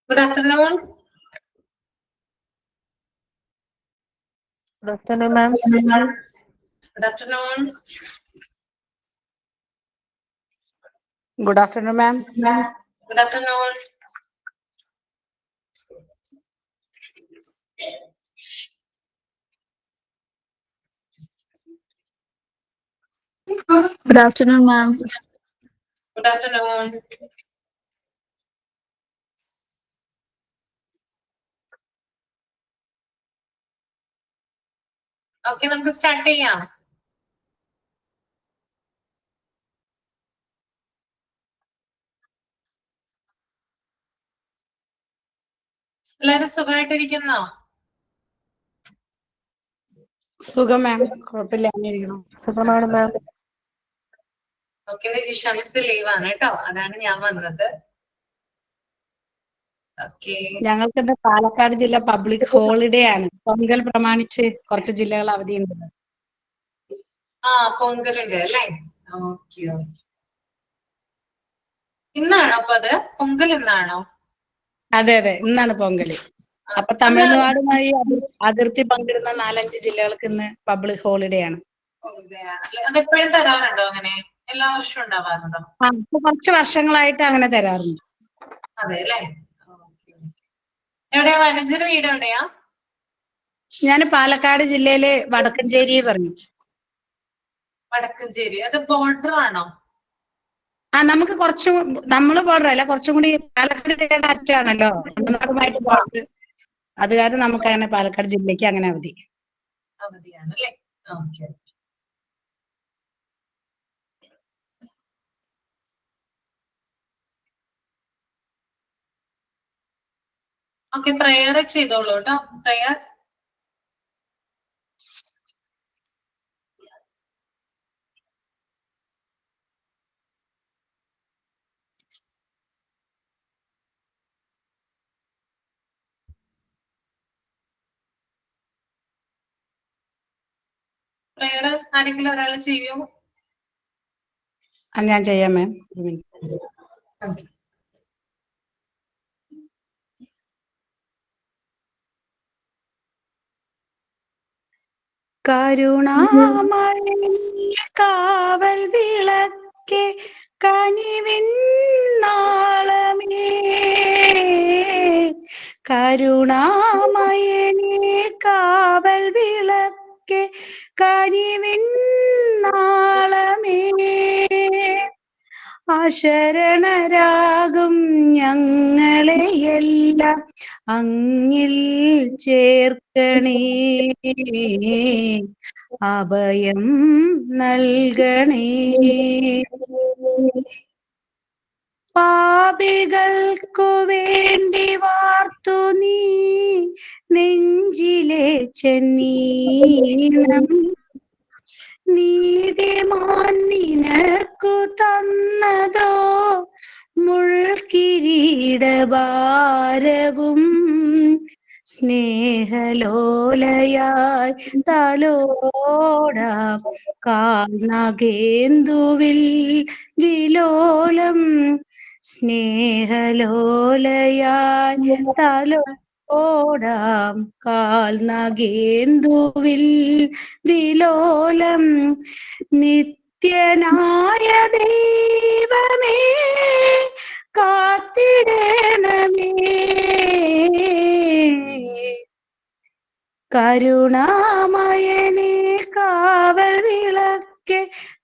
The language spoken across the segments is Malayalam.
Good afternoon. Good afternoon, ma'am. Good afternoon. Good afternoon, ma'am. Good afternoon. Good afternoon, ma'am. Good afternoon. Okay, നമുക്ക് സ്റ്റാർട്ട് ചെയ്യാം. എല്ലാരും സുഖമായിട്ടിരിക്കുന്നോ? സുഖം മാം, കുഴപ്പമില്ല. സുഖമാണ് മാം. ഓക്കെ, ജിഷാമിസ് ലീവാണ് കേട്ടോ, അതാണ് ഞാൻ വന്നത്. ഓക്കെ, ഞങ്ങൾക്ക് ഇന്ന് പാലക്കാട് ജില്ല പബ്ലിക് ഹോളിഡേ ആണ്. പൊങ്കൽ പ്രമാണിച്ച് കുറച്ച് ജില്ലകൾ അവധിയുണ്ട്. പൊങ്കലുണ്ട് അല്ലേ? Okay okay. ഇന്നാണോ അപ്പൊ അത് പൊങ്കൽ? ഇന്നാണോ? അതെ അതെ, ഇന്നാണ് പൊങ്കല്. അപ്പൊ തമിഴ്നാടുമായി അതിർത്തി പങ്കിടുന്ന 4-5 ജില്ലകൾക്ക് ഇന്ന് പബ്ലിക് ഹോളിഡേ ആണ്. അതെപ്പോഴും തരാറുണ്ടോ അങ്ങനെ? എല്ലാ വർഷവും ഉണ്ടാവാറുണ്ടോ? ഇപ്പൊ കുറച്ച് വർഷങ്ങളായിട്ട് അങ്ങനെ തരാറുണ്ട്. അതെ അല്ലേ? എവിടെയാ വനജയുടെ വീട്? എവിടെയാ? ഞാൻ പാലക്കാട് ജില്ലയിലെ വടക്കഞ്ചേരി പറഞ്ഞു. വടക്കഞ്ചേരി, അത് ബോർഡർ ആണോ? നമുക്ക് കുറച്ചും, നമ്മള് ബോർഡർ അല്ല, കുറച്ചും കൂടി പാലക്കാട് ജില്ലയുടെ അറ്റാണല്ലോ തമിഴ്നാടുമായിട്ട് ബോർഡർ. അത് കാരണം നമുക്ക് അങ്ങനെ പാലക്കാട് ജില്ലയ്ക്ക് അങ്ങനെ അവധി. അവധിയാണ് അല്ലേ? ഓക്കെ. ഓക്കെ, പ്രയർ ചെയ്തോളൂ കേട്ടോ. പ്രയർ. പ്രയർ ആരെങ്കിലും ഒരാൾ ചെയ്യൂ? ഞാൻ ചെയ്യാം മാം. ഓക്കെ. കരുണാമയ കാവൽ വിളക്കേ കനിവിൻ നാളമേ, കരുണാമയനേ കാവൽ വിളക്കേ കനിവിൻ നാളമേ, അശരണരാകും ഞങ്ങളെയെല്ലാം അങ്ങിൽ ചേർക്കണേ, അഭയം നൽകണേ. പാപികൾക്കു വേണ്ടി വാർത്തു നീ നെഞ്ചിലെ ചെന്നീണം, നീതിമാൻ നിനക്കു തന്നതോ മുൾക്കിരീടഭാരവും, സ്നേഹലോലയായി തലോടാം കാൽനഗേന്ദുവിൽ വിലോലം, സ്നേഹലോലയായി തലോടാം കാൽനഗേന്ദുവിൽ വിലോലം. നിത്യനായ ദൈവമേ കാത്തിടണമേ, കരുണാമയനേ കാവൽ വിളക്കേ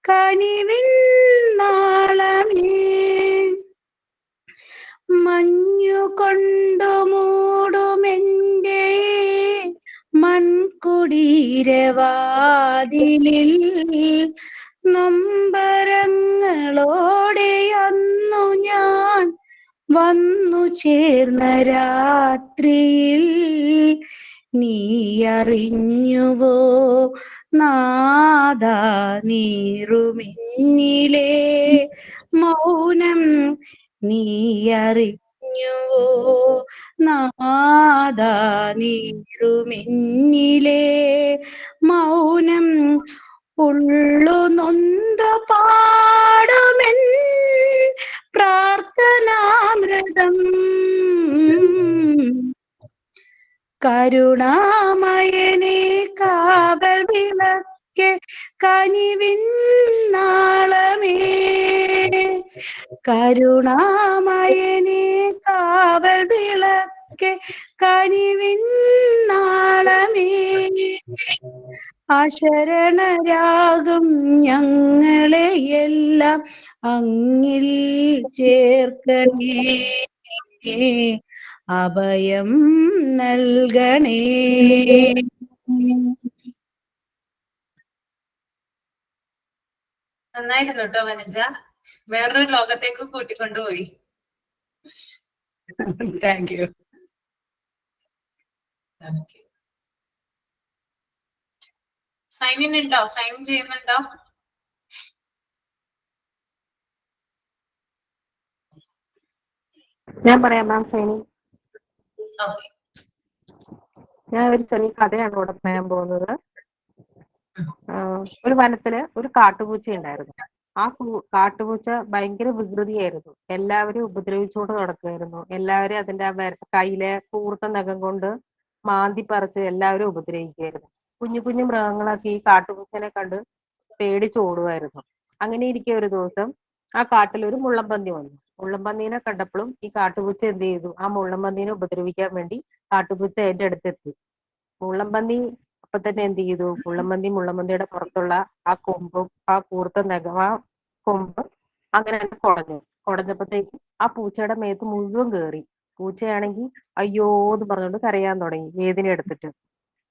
കനിവിൻ നാളമേ, മഞ്ഞുകൊണ്ടു മൂടുമെന്റെ മൺകുടീരവാതിലിൽ നൊമ്പരങ്ങളോടെ അന്നു ഞാൻ വന്നു ചേർന്ന രാത്രിയിൽ, നീ അറിഞ്ഞുവോ നാദാ നീറുമിന്നിലെ മൗനം, നീ അറിഞ്ഞുവോ നാദാ നീറുമിന്നിലെ മൗനം, ഉള്ളു നൊന്തു പാടുമെൻ പ്രാർത്ഥനാമൃതം, കരുണാമയനെ കാവൽ വിളക്കെ കനിവിൻ നാളമേ കരുണാമയനെ കാവൽ വിളക്കെ കനിവിൻ നാളമേ അശരണരാകും ഞങ്ങളെയെല്ലാം അങ്ങിൽ ചേർക്കണേ അഭയം നൽകണേ. നന്നായിരുന്നു കേട്ടോ വനജ, വേറൊരു ലോകത്തേക്ക് കൂട്ടിക്കൊണ്ടുപോയി. Thank you. സൈൻ ഇൻ ഉണ്ടോ? സൈൻ ചെയ്യുന്നുണ്ടോ? ഞാൻ പറയാം മാം സൈനി. ഓക്കെ. ഞാൻ ഒരു ചെറിയ കഥയാണ് ഇവിടെ പറയാൻ പോകുന്നത്. ഒരു വനത്തില് ഒരു കാട്ടുപൂച്ച ഉണ്ടായിരുന്നു. ആ കാട്ടുപൂച്ച ഭയങ്കര വികൃതിയായിരുന്നു. എല്ലാവരും ഉപദ്രവിച്ചുകൊണ്ട് നടക്കുമായിരുന്നു. എല്ലാവരും അതിന്റെ കയ്യിലെ കൂർത്ത നഖം കൊണ്ട് മാന്തി പറിച്ച് എല്ലാവരും ഉപദ്രവിക്കുമായിരുന്നു. കുഞ്ഞു കുഞ്ഞു മൃഗങ്ങളൊക്കെ ഈ കാട്ടുപൂച്ചനെ കണ്ട് പേടിച്ചോടുമായിരുന്നു. അങ്ങനെ ഇരിക്കെ ഒരു ദിവസം ആ കാട്ടിൽ ഒരു മുള്ളംപന്നി വന്നു. മുള്ളംപന്നീനെ കണ്ടപ്പോഴും ഈ കാട്ടുപൂച്ച എന്ത് ചെയ്തു? ആ മുള്ളംപന്നീനെ ഉപദ്രവിക്കാൻ വേണ്ടി കാട്ടുപൂച്ച അതിന്റെ അടുത്തെത്തി. മുള്ളംപന്നി അപ്പൊ തന്നെ എന്ത് ചെയ്തു? മുള്ളംപന്നിയുടെ പുറത്തുള്ള ആ കൊമ്പും ആ കൂർത്ത നഖം ആ കൊമ്പ് അങ്ങനെ തന്നെ കുടഞ്ഞപ്പോഴത്തേക്ക് ആ പൂച്ചയുടെ മേത്ത് മുഴുവൻ കയറി. പൂച്ചയാണെങ്കിൽ അയ്യോ എന്ന് പറഞ്ഞുകൊണ്ട് കരയാൻ തുടങ്ങി വേദന എടുത്തിട്ട്.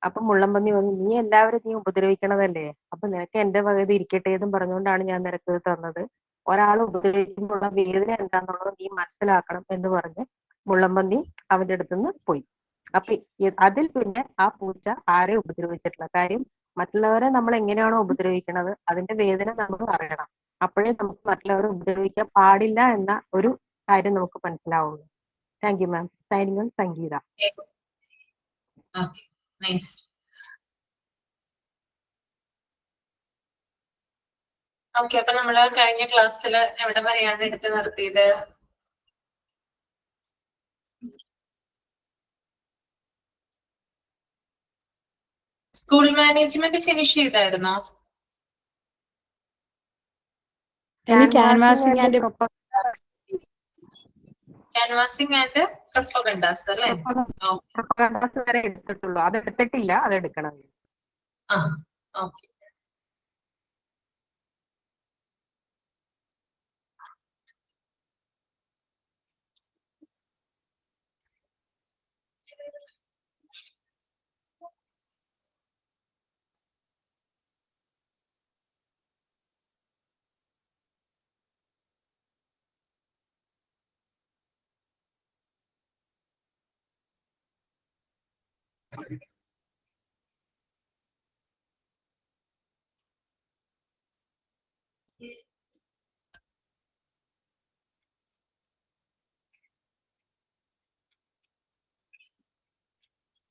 അപ്പൊ മുള്ളംപന്നി വന്നു, നീ എല്ലാവരും നീ ഉപദ്രവിക്കണതല്ലേ, അപ്പൊ നിനക്ക് എന്റെ വകത് ഇരിക്കട്ടെ എന്നും പറഞ്ഞുകൊണ്ടാണ് ഞാൻ നിനക്ക് തന്നത്. ഒരാൾ ഉപദ്രവിക്കുമ്പോഴുള്ള വേദന എന്താന്നുള്ളത് നീ മനസ്സിലാക്കണം എന്ന് പറഞ്ഞ് മുള്ളംപന്നി അവന്റെ അടുത്തുനിന്ന് പോയി. അപ്പൊ അതിൽ പിന്നെ ആ പൂച്ച ആരെയും ഉപദ്രവിച്ചിട്ടില്ല. കാര്യം മറ്റുള്ളവരെ നമ്മൾ എങ്ങനെയാണോ ഉപദ്രവിക്കുന്നത് അതിന്റെ വേദന നമുക്ക് അറിയണം. അപ്പോഴേ നമുക്ക് മറ്റുള്ളവരെ ഉപദ്രവിക്കാൻ പാടില്ല എന്ന ഒരു കാര്യം നമുക്ക് മനസ്സിലാവുള്ളൂ. Thank you ma'am. Signing on Sangeetha. Okay, അപ്പൊ നമ്മള് കഴിഞ്ഞ ക്ലാസ്സിൽ എവിടെ വരെയാണ് എടുത്ത് നിർത്തിയത്? സ്കൂൾ മാനേജ്മെന്റ് ഫിനിഷ് ചെയ്തായിരുന്നോ? ക്യാൻവാസിംഗ് ആൻഡ് പ്രൊപ്പഗണ്ടാസ് അല്ലേ? പ്രൊപ്പഗണ്ടാസ് വരെ എടുത്തിട്ടുള്ളൂ, അത് എടുത്തിട്ടില്ല, അത് എടുക്കണം. ആ ഓക്കെ.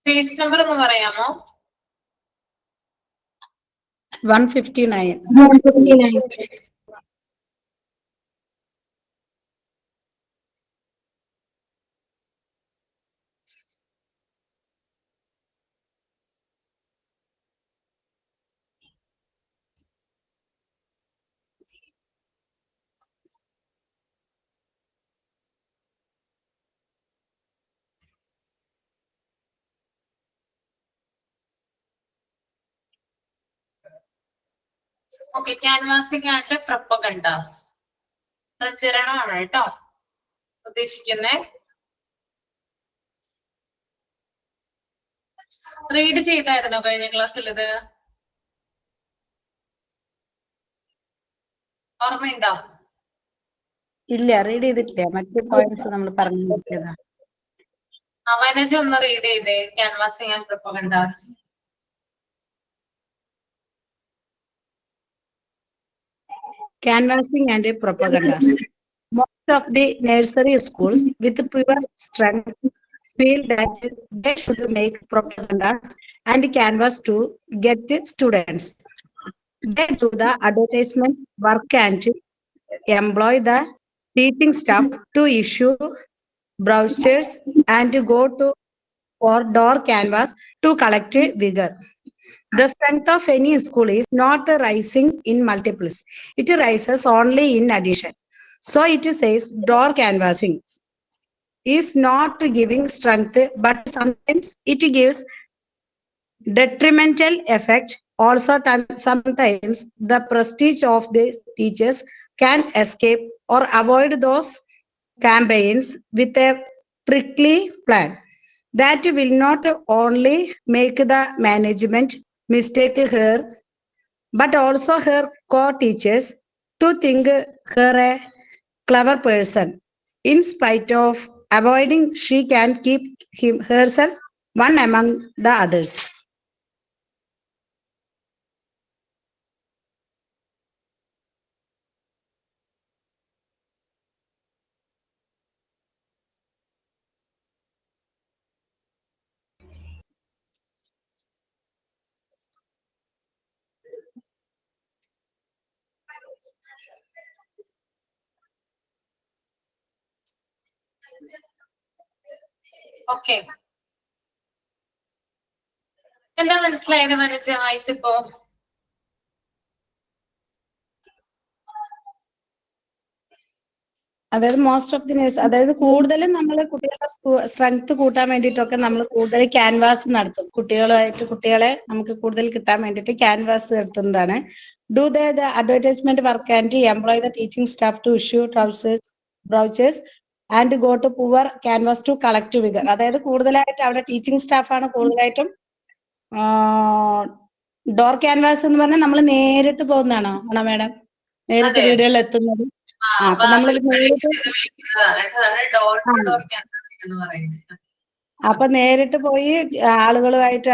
പേജ് നമ്പർ ഒന്ന് പറയാമോ? 159. ഓക്കെ, ക്യാൻവാസിംഗ് ആൻഡ് പ്രൊപ്പഗണ്ടാസ് പ്രചരണമാണ് കേട്ടോ ഉദ്ദേശിക്കുന്നേ. റീഡ് ചെയ്തായിരുന്നോ കഴിഞ്ഞ ക്ലാസ്സിൽ? ഇത് ഓർമ്മയുണ്ടോ? ഇല്ല, റീഡ് ചെയ്തിട്ടില്ല. മറ്റു പോയിന്റ്സ് നമ്മൾ പറഞ്ഞു നിർത്തിയതാ. വനജ ഒന്ന് റീഡ് ചെയ്തേ, canvassing and propagandas. Canvassing and propagandas. Most of the nursery schools with pure strength feel that they should make propagandas and canvas to get students. They do the advertisement work and employ the teaching staff to issue brochures and go to or door canvas to collect vigor. The strength of any school is not rising in multiples. It rises only in addition. So it says door canvassing is not giving strength, but sometimes it gives detrimental effect. Also, sometimes the prestige of the teachers can escape or avoid those campaigns with a prickly plan that will not only make the management mistake her, but also her co-teachers to think her a clever person. In spite of avoiding, she can keep herself one among the others. Okay, എന്താ മനസ്സിലായത് മനസ്സ് വായിച്ചപ്പോ? അതായത് മോസ്റ്റ് ഓഫ് ദി നേഴ്സ്, അതായത് കൂടുതലും നമ്മൾ കുട്ടികളുടെ സ്ട്രെങ്ത് കൂട്ടാൻ വേണ്ടിയിട്ടൊക്കെ നമ്മൾ കൂടുതൽ ക്യാൻവാസ് നടത്തും. കുട്ടികളെ നമുക്ക് കൂടുതൽ കിട്ടാൻ വേണ്ടിയിട്ട് ക്യാൻവാസ് നടത്തുന്നതാണ്. Do the advertisement work and employ the teaching staff to issue brochures and go to poor canvass to collect vigour. അതായത് കൂടുതലായിട്ട് അവിടെ ടീച്ചിങ് സ്റ്റാഫാണ് കൂടുതലായിട്ടും. ഡോർ ക്യാൻവാസ് എന്ന് പറഞ്ഞാൽ നമ്മൾ നേരിട്ട് പോകുന്നതാണോ ആണോ മാഡം? നേരിട്ട് വീടുകളിൽ എത്തുന്നത്. അപ്പൊ നമ്മൾ നേരിട്ട് പോയി ആളുകളുമായിട്ട്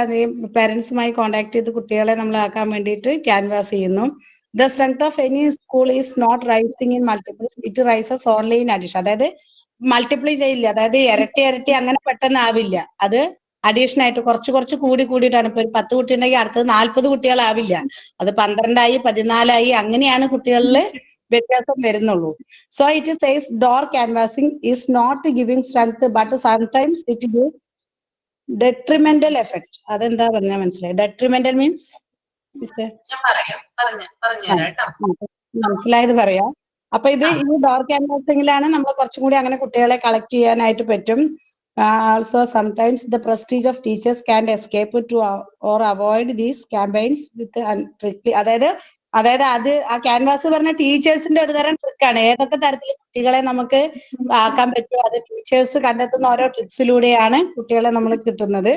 പേരൻസുമായി കോണ്ടാക്ട് ചെയ്ത് കുട്ടികളെ നമ്മൾ ആക്കാൻ വേണ്ടിയിട്ട് ക്യാൻവാസ് ചെയ്യുന്നു. The strength of any school is not rising in multiples, it rises only in addition. അതായത് മൾട്ടിപ്ലൈ ചെയ്യില്ല, അതായത് ഇരട്ടി അങ്ങനെ പെട്ടെന്ന് ആവില്ല. അത് അഡീഷൻ ആയിട്ട് കുറച്ച് കൂടിയിട്ടാണ്. ഇപ്പൊ ഒരു 10 കുട്ടി ഉണ്ടെങ്കിൽ അടുത്തത് 40 കുട്ടികളാവില്ല. അത് 12 14 അങ്ങനെയാണ് കുട്ടികളിൽ വ്യത്യാസം വരുന്നുള്ളൂ. So it says door canvassing is not giving strength, but sometimes it give detrimental effect. അതെന്താ പറഞ്ഞാൽ മനസ്സിലായി? ഡെട്രിമെന്റൽ മീൻസ് മനസ്സിലായത് പറയാം. അപ്പൊ ഇത് ഡോർ ക്യാൻവാസിംഗിലാണ് നമ്മൾ കുറച്ചും കൂടി അങ്ങനെ കുട്ടികളെ കളക്ട് ചെയ്യാനായിട്ട് പറ്റും. Also, sometimes the prestige of teachers can escape to or avoid these campaigns with tricky. അതായത് അത് ആ ക്യാൻവാസ് പറഞ്ഞ ടീച്ചേഴ്സിന്റെ ഒരു തരം ട്രിക്കാണ്. ഏതൊക്കെ തരത്തിൽ കുട്ടികളെ നമുക്ക് ആക്കാൻ പറ്റുമോ അത് ടീച്ചേഴ്സ് കണ്ടെത്തുന്ന ഓരോ ട്രിക്സിലൂടെയാണ് കുട്ടികളെ നമ്മൾ കിട്ടുന്നത്.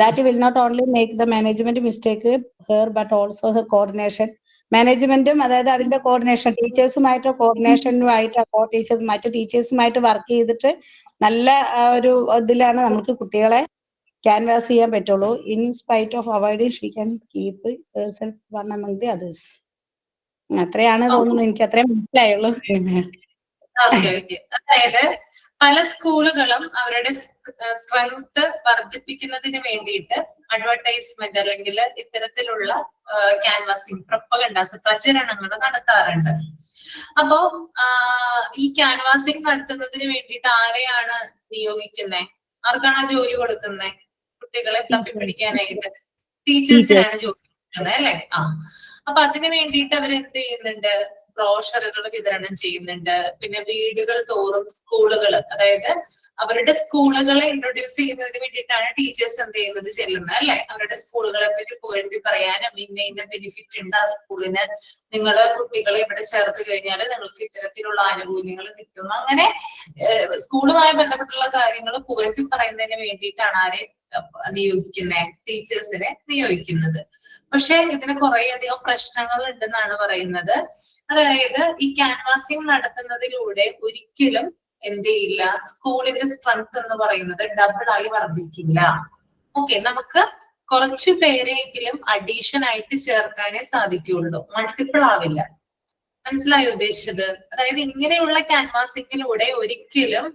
That will not only make the management mistake her, but also her coordination. മാനേജ്മെന്റും അതായത് അതിന്റെ കോർഡിനേഷൻ, ടീച്ചേഴ്സുമായിട്ട് കോർഡിനേഷനുമായിട്ട് ടീച്ചേഴ്സ് മറ്റു ടീച്ചേഴ്സുമായിട്ട് വർക്ക് ചെയ്തിട്ട് നല്ല ഒരു ഇതിലാണ് നമുക്ക് കുട്ടികളെ ക്യാൻവാസ് ചെയ്യാൻ പറ്റുള്ളൂ. In spite of avoiding she can keep herself one among the others. അത്രയാണ് തോന്നുന്നു, എനിക്ക് അത്രയും മനസ്സിലായുള്ളൂ. അതായത് പല സ്കൂളുകളും അവരുടെ സ്ട്രെങ്ത് വർദ്ധിപ്പിക്കുന്നതിന് വേണ്ടിയിട്ട് അഡ്വർടൈസ്മെന്റ് അല്ലെങ്കിൽ ഇത്തരത്തിലുള്ള ക്യാൻവാസിംഗ് പ്രൊപ്പഗണ്ടാസ് പ്രചരണങ്ങൾ നടത്താറുണ്ട്. അപ്പോ ഈ ക്യാൻവാസിംഗ് നടത്തുന്നതിന് വേണ്ടിയിട്ട് ആരെയാണ് നിയോഗിക്കുന്നത്? ആർക്കാണ് ജോലി കൊടുക്കുന്നത്? കുട്ടികളെ തപ്പിപ്പിടിക്കാനായിട്ട് ടീച്ചേഴ്സിനാണ് ജോലി കൊടുക്കുന്നത് അല്ലെ? അപ്പൊ അതിന് വേണ്ടിയിട്ട് അവരെന്ത് ചെയ്യുന്നുണ്ട്? ബ്രോഷറുകൾ വിതരണം ചെയ്യുന്നുണ്ട്. പിന്നെ വീടുകൾ തോറും സ്കൂളുകൾ, അതായത് അവരുടെ സ്കൂളുകളെ ഇൻട്രൊഡ്യൂസ് ചെയ്യുന്നതിന് വേണ്ടിയിട്ടാണ് ടീച്ചേഴ്സ് എന്ത് ചെയ്യുന്നത്? ചെല്ലുന്നത് അല്ലെ? അവരുടെ സ്കൂളുകളെ പറ്റി പുകഴ്ത്തി പറയാനും ഇന്ന ബെനിഫിറ്റ് ഉണ്ട് ആ സ്കൂളിന്, നിങ്ങള് കുട്ടികളെ ഇവിടെ ചേർത്ത് കഴിഞ്ഞാൽ നിങ്ങൾക്ക് ഇത്തരത്തിലുള്ള ആനുകൂല്യങ്ങൾ കിട്ടും. അങ്ങനെ സ്കൂളുമായി ബന്ധപ്പെട്ടുള്ള കാര്യങ്ങൾ പുകഴ്ത്തി പറയുന്നതിന് വേണ്ടിയിട്ടാണ് ആരെ നിയോഗിക്കുന്നത്? ടീച്ചേഴ്സിനെ നിയോഗിക്കുന്നത്. പക്ഷെ ഇതിന് കുറേയധികം പ്രശ്നങ്ങൾ ഉണ്ടെന്നാണ് പറയുന്നത്. അതായത് ഈ ക്യാൻവാസിംഗ് നടത്തുന്നതിലൂടെ ഒരിക്കലും എന്ത് ചെയ്യില്ല, സ്കൂളിന്റെ സ്ട്രെങ്ത് എന്ന് പറയുന്നത് ഡബിൾ ആയി വർദ്ധിക്കില്ല. ഓക്കെ, നമുക്ക് കുറച്ചു പേരെങ്കിലും അഡീഷൻ ആയിട്ട് ചേർക്കാനേ സാധിക്കുള്ളൂ, മൾട്ടിപ്പിൾ ആവില്ല. മനസ്സിലായോ ഉദ്ദേശിച്ചത്? അതായത് ഇങ്ങനെയുള്ള ക്യാൻവാസിങ്ങിലൂടെ ഒരിക്കലും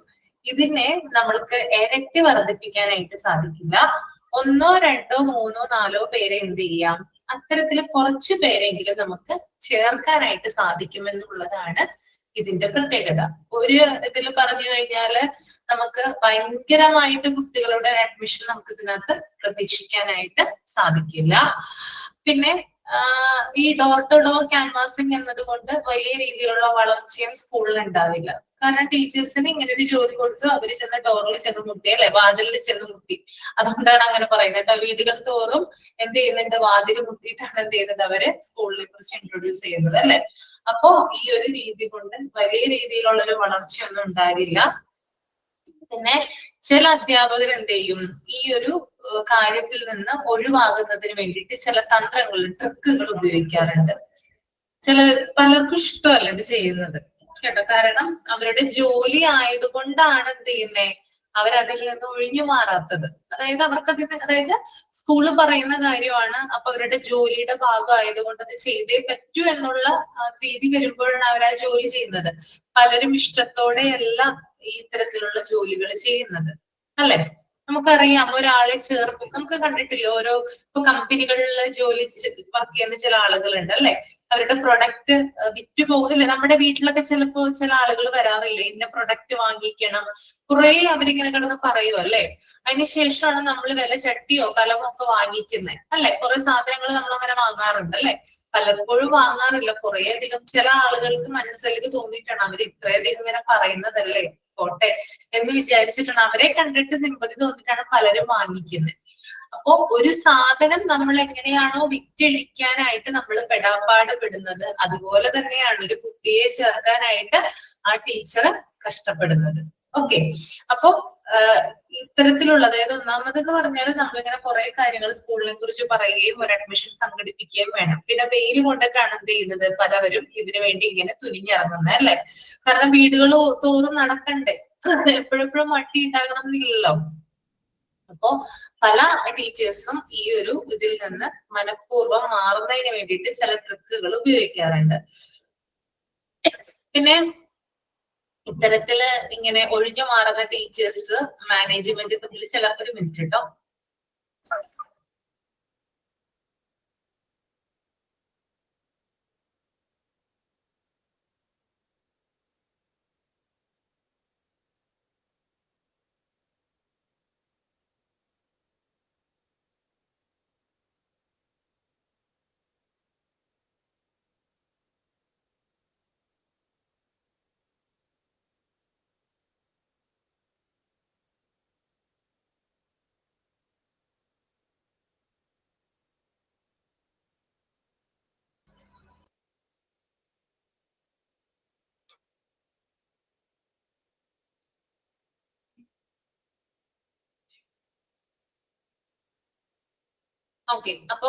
ഇതിനെ നമ്മൾക്ക് ഇരട്ടി വർദ്ധിപ്പിക്കാനായിട്ട് സാധിക്കില്ല. 1 2 3 4 പേരെ എന്ത് ചെയ്യാം, അത്തരത്തിൽ കുറച്ചു പേരെങ്കിലും നമുക്ക് ചേർക്കാനായിട്ട് സാധിക്കുമെന്നുള്ളതാണ് ഇതിന്റെ പ്രത്യേകത. ഒരു ഇതിൽ പറഞ്ഞു കഴിഞ്ഞാല് നമുക്ക് ഭയങ്കരമായിട്ട് കുട്ടികളുടെ അഡ്മിഷൻ നമുക്ക് ഇതിനകത്ത് പ്രതീക്ഷിക്കാനായിട്ട് സാധിക്കില്ല. പിന്നെ ഈ ഡോർ ടു ഡോർ ക്യാൻവാസിംഗ് എന്നതുകൊണ്ട് വലിയ രീതിയിലുള്ള വളർച്ചയും സ്കൂളിൽ ഉണ്ടാവില്ല. കാരണം ടീച്ചേഴ്സിന് ഇങ്ങനെ ഒരു ജോലി കൊടുത്തു, അവര് ചെന്ന് ഡോറിൽ ചെന്ന് മുട്ടി, അല്ലെ, വാതിലിൽ ചെന്ന് മുട്ടി. അതുകൊണ്ടാണ് അങ്ങനെ പറയുന്നത് കേട്ടോ. വീടുകൾ തോറും എന്ത് ചെയ്യുന്നുണ്ട്, വാതിൽ മുട്ടിയിട്ടാണ് എന്ത് ചെയ്യുന്നത്, അവര് സ്കൂളിനെ കുറിച്ച് ഇൻട്രൊഡ്യൂസ് ചെയ്യുന്നത്, അല്ലെ. അപ്പോ ഈ ഒരു രീതി കൊണ്ട് വലിയ രീതിയിലുള്ള ഒരു വളർച്ചയൊന്നും ഉണ്ടാകില്ല. പിന്നെ ചില അധ്യാപകർ എന്ത് ചെയ്യും, ഈ ഒരു കാര്യത്തിൽ നിന്ന് ഒഴിവാകുന്നതിന് വേണ്ടിയിട്ട് ചില തന്ത്രങ്ങൾ, ട്രിക്കുകൾ ഉപയോഗിക്കാറുണ്ട്. പലർക്കും ഇഷ്ടമല്ല ഇത് ചെയ്യുന്നത് കേട്ടോ. കാരണം അവരുടെ ജോലി ആയതുകൊണ്ടാണ് എന്ത് ചെയ്യുന്നേ, അവരതിൽ നിന്ന് ഒഴിഞ്ഞു മാറാത്തത്. അതായത് അതായത് സ്കൂള് പറയുന്ന കാര്യമാണ്, അപ്പൊ അവരുടെ ജോലിയുടെ ഭാഗമായതുകൊണ്ട് അത് ചെയ്തേ പറ്റൂ എന്നുള്ള രീതി വരുമ്പോഴാണ് അവർ ആ ജോലി ചെയ്യുന്നത്. പലരും ഇഷ്ടത്തോടെയല്ല ഈ ഇത്തരത്തിലുള്ള ജോലികൾ ചെയ്യുന്നത്, അല്ലെ. നമുക്കറിയാം, ഒരാളെ നമുക്ക് കണ്ടിട്ടില്ല, ഓരോ ഇപ്പൊ കമ്പനികളിൽ വർക്ക് ചെയ്യുന്ന ചില ആളുകളുണ്ട്, അല്ലെ. അവരുടെ പ്രൊഡക്റ്റ് വിറ്റ് പോകുന്നില്ല. നമ്മുടെ വീട്ടിലൊക്കെ ചിലപ്പോ ചില ആളുകൾ വരാറില്ല, ഇന്ന പ്രൊഡക്റ്റ് വാങ്ങിക്കണം, കുറെ അവരിങ്ങനെ കിടന്ന് പറയും, അല്ലെ. അതിനുശേഷമാണ് നമ്മൾ വില ചട്ടിയോ കലമോ ഒക്കെ വാങ്ങിക്കുന്നത്, അല്ലെ. കുറെ സാധനങ്ങൾ നമ്മൾ അങ്ങനെ വാങ്ങാറുണ്ട്, അല്ലെ. പലപ്പോഴും വാങ്ങാറില്ല, കുറെ അധികം ചില ആളുകൾക്ക് മനസ്സിലേക്ക് തോന്നിയിട്ടാണ് അവർ ഇത്രയധികം ഇങ്ങനെ പറയുന്നതല്ലേ, പോട്ടെ എന്ന് വിചാരിച്ചിട്ടാണ്, അവരെ കണ്ടിട്ട് സിമ്പതി തോന്നിയിട്ടാണ് പലരും വാങ്ങിക്കുന്നത്. അപ്പോ ഒരു സാധനം നമ്മൾ എങ്ങനെയാണോ വിറ്റഴിക്കാനായിട്ട് നമ്മൾ പെടാപ്പാട് പെടുന്നത്, അതുപോലെ തന്നെയാണ് ഒരു കുട്ടിയെ ചേർക്കാനായിട്ട് ആ ടീച്ചർ കഷ്ടപ്പെടുന്നത്. ഓക്കെ. അപ്പൊ ഇത്തരത്തിലുള്ള, അതായത് ഒന്നാമതെന്ന് പറഞ്ഞാൽ നമ്മളിങ്ങനെ കുറെ കാര്യങ്ങൾ സ്കൂളിനെ കുറിച്ച് പറയുകയും ഒരു അഡ്മിഷൻ സംഘടിപ്പിക്കുകയും വേണം. പിന്നെ വെയിൽ കൊണ്ടൊക്കെയാണ് എന്ത് ചെയ്യുന്നത്, പലവരും ഇതിനു വേണ്ടി ഇങ്ങനെ തുനിഞ്ഞിറങ്ങുന്നത്, അല്ലെ. കാരണം വീടുകൾ തോറും നടക്കണ്ടേ, എപ്പോഴെപ്പോഴും വണ്ടി ഉണ്ടാകണം എന്നില്ലല്ലോ. അപ്പോ പല ടീച്ചേഴ്സും ഈ ഒരു ഇതിൽ നിന്ന് മനഃപൂർവ്വം മാറുന്നതിന് വേണ്ടിയിട്ട് ചില ട്രിക്കുകൾ ഉപയോഗിക്കാറുണ്ട്. പിന്നെ ഇത്തരത്തില് ഇങ്ങനെ ഒഴിഞ്ഞു മാറുന്ന ടീച്ചേഴ്സ് മാനേജ്മെന്റ് തമ്മിൽ ഒരു മിനിറ്റ് കേട്ടോ. ഓക്കെ. അപ്പോ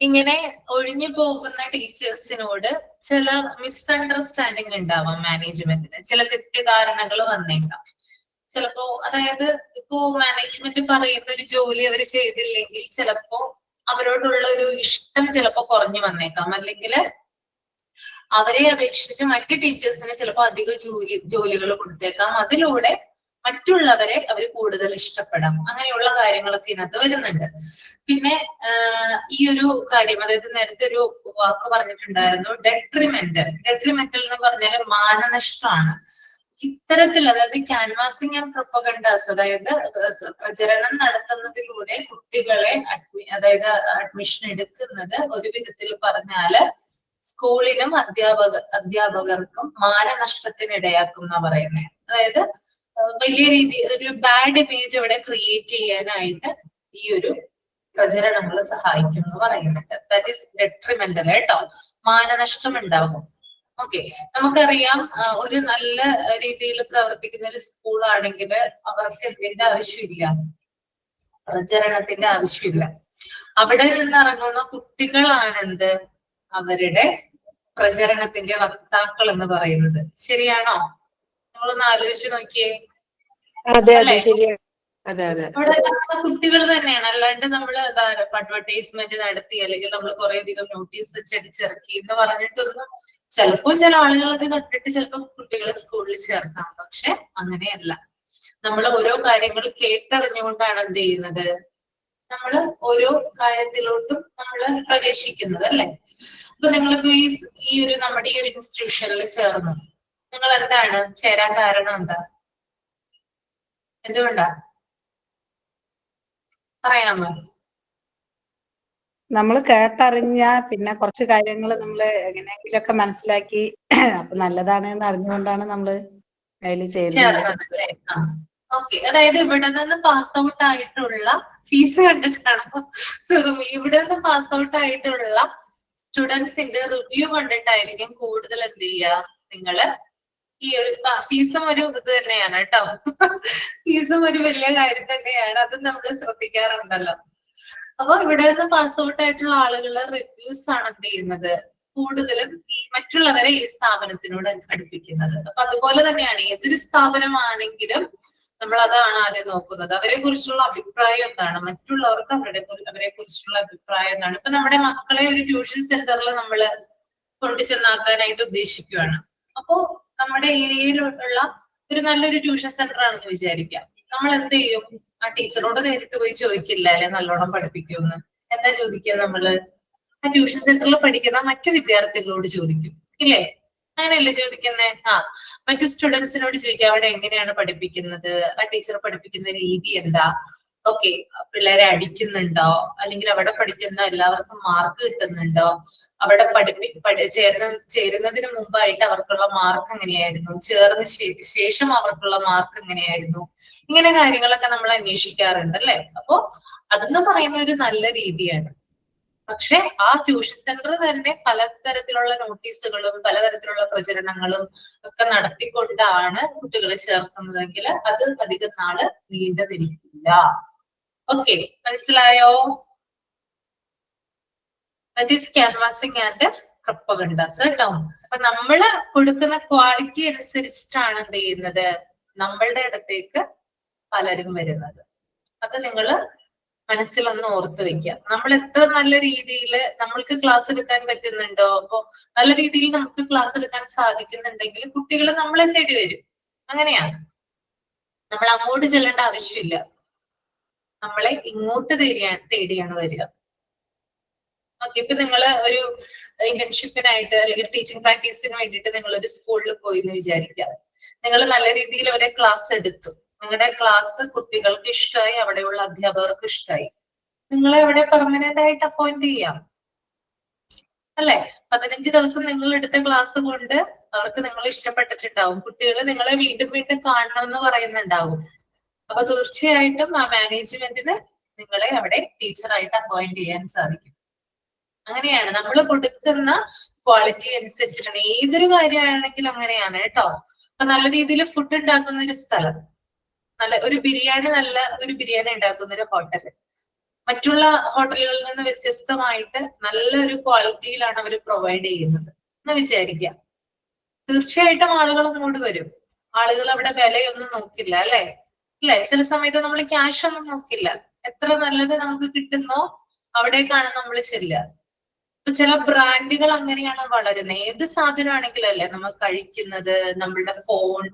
ഇങ്ങനെ ഒഴിഞ്ഞു പോകുന്ന ടീച്ചേഴ്സിനോട് ചില മിസ്അണ്ടർസ്റ്റാൻഡിങ് ഉണ്ടാവാം മാനേജ്മെന്റിന്, ചില തെറ്റിദ്ധാരണകൾ വന്നേക്കാം. ചിലപ്പോ അതായത് ഇപ്പോ മാനേജ്മെന്റ് പറയുന്ന ഒരു ജോലി അവർ ചെയ്തില്ലെങ്കിൽ ചിലപ്പോ അവരോടുള്ള ഒരു ഇഷ്ടം ചിലപ്പോ കുറഞ്ഞു വന്നേക്കാം, അല്ലെങ്കിൽ അവരെ അപേക്ഷിച്ച് മറ്റ് ടീച്ചേഴ്സിന് ചിലപ്പോൾ അധികം ജോലികൾ കൊടുത്തേക്കാം. അതിലൂടെ മറ്റുള്ളവരെ അവർ കൂടുതൽ ഇഷ്ടപ്പെടാം. അങ്ങനെയുള്ള കാര്യങ്ങളൊക്കെ ഇതിനകത്ത് വരുന്നുണ്ട്. പിന്നെ ഈ ഒരു കാര്യം, അതായത് നേരത്തെ ഒരു വാക്ക് പറഞ്ഞിട്ടുണ്ടായിരുന്നു, ഡെട്രിമെന്റൽ. ഡെട്രിമെന്റൽ എന്ന് പറഞ്ഞാൽ മാനനഷ്ടമാണ്. ഇത്തരത്തിൽ, അതായത് ക്യാൻവാസിംഗ് ആൻഡ് പ്രൊപ്പഗണ്ടാസ്, അതായത് പ്രചരണം നടത്തുന്നതിലൂടെ കുട്ടികളെ അതായത് അഡ്മിഷൻ എടുക്കുന്നത് ഒരു വിധത്തിൽ പറഞ്ഞാല് സ്കൂളിനും അധ്യാപകർക്കും മാനനഷ്ടത്തിന് ഇടയാക്കും എന്നാ പറയുന്നത്. അതായത് വലിയ രീതിയിൽ ഒരു ബാഡ് ഇമേജ് അവിടെ ക്രിയേറ്റ് ചെയ്യാനായിട്ട് ഈ ഒരു പ്രചരണങ്ങൾ സഹായിക്കും എന്ന് പറയുന്നുണ്ട്. ദാറ്റ് ഈസ് ഡെട്രിമെന്റൽ കേട്ടോ. മാനനഷ്ടം ഉണ്ടാകും. ഓക്കെ. നമുക്കറിയാം, ഒരു നല്ല രീതിയിൽ പ്രവർത്തിക്കുന്ന ഒരു സ്കൂൾ ആണെങ്കിൽ അവർക്ക് എന്തിന്റെ ആവശ്യമില്ല, പ്രചരണത്തിന്റെ ആവശ്യമില്ല. അവിടെ നിന്നിറങ്ങുന്ന കുട്ടികളാണ് എന്ത്, അവരുടെ പ്രചരണത്തിന്റെ വക്താക്കൾ എന്ന് പറയുന്നത്. ശരിയാണോ? നമ്മളൊന്ന് ആലോചിച്ച് നോക്കിയേ. അവിടെ കുട്ടികൾ തന്നെയാണ്, അല്ലാണ്ട് നമ്മൾ അഡ്വർടൈസ്മെന്റ് നടത്തി അല്ലെങ്കിൽ നമ്മൾ കുറെ അധികം നോട്ടീസ് വെച്ചടിച്ചിറക്കി എന്ന് പറഞ്ഞിട്ടൊന്നും ചിലപ്പോ ചില ആളുകൾ അത് കണ്ടിട്ട് ചിലപ്പോൾ കുട്ടികളെ സ്കൂളിൽ ചേർക്കാം. പക്ഷെ അങ്ങനെയല്ല. നമ്മൾ ഓരോ കാര്യങ്ങൾ കേട്ടറിഞ്ഞുകൊണ്ടാണ് എന്ത് ചെയ്യുന്നത്, നമ്മൾ ഓരോ കാര്യത്തിലോട്ടും നമ്മൾ പ്രവേശിക്കുന്നത്, അല്ലെ. അപ്പൊ നിങ്ങളിപ്പോ ഈ ഒരു നമ്മുടെ ഈ ഒരു ഇൻസ്റ്റിറ്റ്യൂഷനിൽ ചേർന്നു, നിങ്ങൾ എന്താണ് ചേരാൻ കാരണം എന്താ? എന്തുകൊണ്ടാ പറയാമോ? നമ്മൾ കേട്ടറിഞ്ഞ പിന്നെ കുറച്ച് കാര്യങ്ങൾ നമ്മൾ എങ്ങനെയെങ്കിലുമൊക്കെ മനസ്സിലാക്കി അപ്പൊ നല്ലതാണ് എന്ന് അറിഞ്ഞുകൊണ്ടാണ് നമ്മൾ അതിൽ ചേരുന്നത്. ചേർന്നത് അല്ലേ? ഓക്കെ. അതായത് ഇവിടെ നിന്ന് പാസ് ഔട്ട് ആയിട്ടുള്ള ഫീസ് കണ്ടിട്ടാണോ? സോറി, ഇവിടെ നിന്ന് പാസ് ഔട്ട് ആയിട്ടുള്ള സ്റ്റുഡൻസിന്റെ റിവ്യൂ കണ്ടിട്ടായിരിക്കും കൂടുതൽ എന്ത് ചെയ്യുക നിങ്ങള് ഈ ഒരു ഫീസും ഒരു ഇത് തന്നെയാണ് കേട്ടോ. ഫീസും ഒരു വലിയ കാര്യം തന്നെയാണ്, അത് നമ്മൾ ശ്രദ്ധിക്കാറുണ്ടല്ലോ. അപ്പൊ ഇവിടെ നിന്ന് പാസ് ഔട്ട് ആയിട്ടുള്ള ആളുകളുടെ റിവ്യൂസ് ആണ് എന്ത് ചെയ്യുന്നത് കൂടുതലും ഈ മറ്റുള്ളവരെ ഈ സ്ഥാപനത്തിനോട് അടുപ്പിക്കുന്നത്. അപ്പൊ അതുപോലെ തന്നെയാണ് ഏതൊരു സ്ഥാപനമാണെങ്കിലും നമ്മൾ അതാണ് ആദ്യം നോക്കുന്നത്. അവരെ കുറിച്ചുള്ള അഭിപ്രായം എന്താണ്, മറ്റുള്ളവർക്ക് അവരെ കുറിച്ചുള്ള അഭിപ്രായം എന്താണ്. ഇപ്പൊ നമ്മുടെ മക്കളെ ഒരു ട്യൂഷൻ സെന്ററിൽ നമ്മൾ കൊണ്ടുചെന്നാക്കാനായിട്ട് ഉദ്ദേശിക്കുകയാണ്. അപ്പോ നമ്മുടെ ഏരിയയിലുള്ള ഒരു നല്ലൊരു ട്യൂഷൻ സെന്റർ ആണെന്ന് വിചാരിക്കാം. നമ്മൾ എന്ത് ചെയ്യും? ആ ടീച്ചറോട് നേരിട്ട് പോയി ചോദിക്കില്ല അല്ലെ നല്ലോണം പഠിപ്പിക്കുമെന്ന്. എന്താ ചോദിക്കുക നമ്മള്? ആ ട്യൂഷൻ സെന്ററിൽ പഠിക്കുന്ന മറ്റു വിദ്യാർത്ഥികളോട് ചോദിക്കും, ഇല്ലേ? അങ്ങനെയല്ലേ ചോദിക്കുന്നേ? മറ്റു സ്റ്റുഡൻസിനോട് ചോദിക്കുക അവിടെ എങ്ങനെയാണ് പഠിപ്പിക്കുന്നത്, ആ ടീച്ചർ പഠിപ്പിക്കുന്ന രീതി എന്താ, ഓക്കെ പിള്ളേരെ അടിക്കുന്നുണ്ടോ, അല്ലെങ്കിൽ അവിടെ പഠിക്കുന്ന എല്ലാവർക്കും മാർക്ക് കിട്ടുന്നുണ്ടോ, അവിടെ ചേരുന്നതിന് മുമ്പായിട്ട് അവർക്കുള്ള മാർക്ക് എങ്ങനെയായിരുന്നു, ചേർന്ന ശേഷം അവർക്കുള്ള മാർക്ക് എങ്ങനെയായിരുന്നു, ഇങ്ങനെ കാര്യങ്ങളൊക്കെ നമ്മൾ അന്വേഷിക്കാറുണ്ട് അല്ലെ? അപ്പോ അതെന്ന് പറയുന്ന ഒരു നല്ല രീതിയാണ്. പക്ഷെ ആ ട്യൂഷൻ സെന്റർ തന്നെ പലതരത്തിലുള്ള നോട്ടീസുകളും പലതരത്തിലുള്ള പ്രചരണങ്ങളും ഒക്കെ നടത്തിക്കൊണ്ടാണ് കുട്ടികളെ ചേർക്കുന്നതെങ്കിൽ അത് അധികം നാള് നീണ്ടു നിൽക്കില്ല. ഓക്കെ, മനസ്സിലായോ? ദാറ്റ് ഈസ് ക്യാൻവാസിങ് ആൻഡ് പ്രൊപ്പഗൻഡാസ് കേട്ടോ. അപ്പൊ നമ്മള് കൊടുക്കുന്ന ക്വാളിറ്റി അനുസരിച്ചിട്ടാണ് എന്ത് ചെയ്യുന്നത് നമ്മളുടെ അടുത്തേക്ക് പലരും വരുന്നത്. അത് നിങ്ങള് മനസ്സിലൊന്ന് ഓർത്തു വെക്കുക. നമ്മൾ എത്ര നല്ല രീതിയിൽ നമ്മൾക്ക് ക്ലാസ് എടുക്കാൻ പറ്റുന്നുണ്ടോ, അപ്പൊ നല്ല രീതിയിൽ നമുക്ക് ക്ലാസ് എടുക്കാൻ സാധിക്കുന്നുണ്ടെങ്കിൽ കുട്ടികൾ നമ്മളെ തേടി വരും. അങ്ങനെയാണ്, നമ്മൾ അങ്ങോട്ട് ചെല്ലേണ്ട ആവശ്യമില്ല, നമ്മളെ ഇങ്ങോട്ട് തേടിയാണ് വരിക. ഓക്കെ, ഇപ്പൊ നിങ്ങൾ ഒരു ഇന്റേൺഷിപ്പിനായിട്ട് അല്ലെങ്കിൽ ടീച്ചിങ് പ്രാക്ടീസിന് വേണ്ടിയിട്ട് നിങ്ങൾ ഒരു സ്കൂളിൽ പോയി എന്ന് വിചാരിക്കുക. നിങ്ങൾ നല്ല രീതിയിൽ അവരെ ക്ലാസ് എടുത്തു, നിങ്ങളുടെ ക്ലാസ് കുട്ടികൾക്ക് ഇഷ്ടമായി, അവിടെയുള്ള അധ്യാപകർക്ക് ഇഷ്ടമായി, നിങ്ങളെ അവിടെ പെർമനന്റ് ആയിട്ട് അപ്പോയിന്റ് ചെയ്യാം അല്ലെ? 15 ദിവസം നിങ്ങൾ എടുത്ത ക്ലാസ് കൊണ്ട് അവർക്ക് നിങ്ങൾ ഇഷ്ടപ്പെട്ടിട്ടുണ്ടാവും, കുട്ടികൾ നിങ്ങളെ വീണ്ടും വീണ്ടും കാണണമെന്ന് പറയുന്നുണ്ടാവും. അപ്പൊ തീർച്ചയായിട്ടും ആ മാനേജ്മെന്റിന് നിങ്ങളെ അവിടെ ടീച്ചറായിട്ട് അപ്പോയിന്റ് ചെയ്യാൻ സാധിക്കും. അങ്ങനെയാണ് നമ്മൾ കൊടുക്കുന്ന ക്വാളിറ്റി അനുസരിച്ചിട്ടാണ്. ഏതൊരു കാര്യമാണെങ്കിലും അങ്ങനെയാണ് കേട്ടോ. അപ്പൊ നല്ല രീതിയിൽ ഫുഡ് ഉണ്ടാക്കുന്ന ഒരു സ്ഥലം, നല്ല ഒരു ബിരിയാണി ഉണ്ടാക്കുന്ന ഒരു ഹോട്ടൽ, മറ്റുള്ള ഹോട്ടലുകളിൽ നിന്ന് വ്യത്യസ്തമായിട്ട് നല്ലൊരു ക്വാളിറ്റിയിലാണ് അവർ പ്രൊവൈഡ് ചെയ്യുന്നത് എന്ന് വിചാരിക്കാം. തീർച്ചയായിട്ടും ആളുകൾ അങ്ങോട്ട് വരും. ആളുകൾ അവിടെ വിലയൊന്നും നോക്കില്ല അല്ലെ? ചില സമയത്ത് നമ്മൾ ക്യാഷ് ഒന്നും നോക്കില്ല, എത്ര നല്ലത് നമുക്ക് കിട്ടുന്നോ അവിടേക്കാണ് നമ്മൾ ചെല്ലുക. ഇപ്പൊ ചില ബ്രാൻഡുകൾ അങ്ങനെയാണ് വളരുന്നത്. ഏത് സാധനമാണെങ്കിലും അല്ലെ, നമ്മൾ കഴിക്കുന്നത്, നമ്മളുടെ ഫോൺ,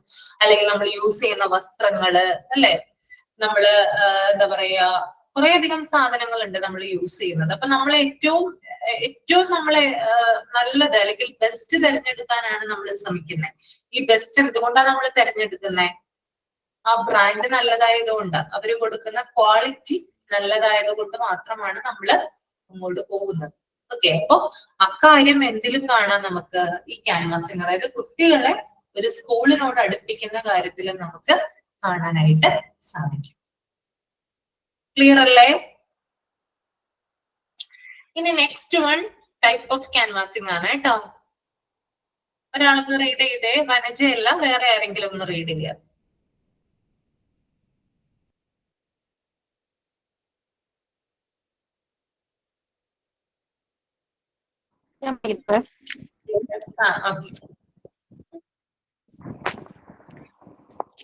അല്ലെങ്കിൽ നമ്മൾ യൂസ് ചെയ്യുന്ന വസ്ത്രങ്ങള് അല്ലെ, നമ്മള് എന്താ പറയാ കുറേയധികം സാധനങ്ങളുണ്ട് നമ്മൾ യൂസ് ചെയ്യുന്നത്. അപ്പൊ നമ്മൾ ഏറ്റവും നമ്മളെ നല്ലത് അല്ലെങ്കിൽ ബെസ്റ്റ് തിരഞ്ഞെടുക്കാനാണ് നമ്മൾ ശ്രമിക്കുന്നത്. ഈ ബെസ്റ്റ് എന്തുകൊണ്ടാണ് നമ്മൾ തിരഞ്ഞെടുക്കുന്നത്? ആ ബ്രാൻഡ് നല്ലതായതുകൊണ്ട്, അവര് കൊടുക്കുന്ന ക്വാളിറ്റി നല്ലതായത് കൊണ്ട് മാത്രമാണ് നമ്മൾ അങ്ങോട്ട് പോകുന്നത്. ഓക്കെ, അപ്പൊ അക്കാര്യം എന്തിലും കാണാൻ നമുക്ക് ഈ ക്യാൻവാസിങ്, അതായത് കുട്ടികളെ ഒരു സ്കൂളിനോട് അടുപ്പിക്കുന്ന കാര്യത്തിൽ നമുക്ക് കാണാനായിട്ട് സാധിക്കും. ക്ലിയർ അല്ലേ? ഇനി next one type of canvassing ആണ് കേട്ടോ. ഒരാളൊന്ന് റീഡ് ചെയ്തേ, വനജയല്ല, വേറെ ആരെങ്കിലും ഒന്ന് റീഡ് ചെയ്യുക.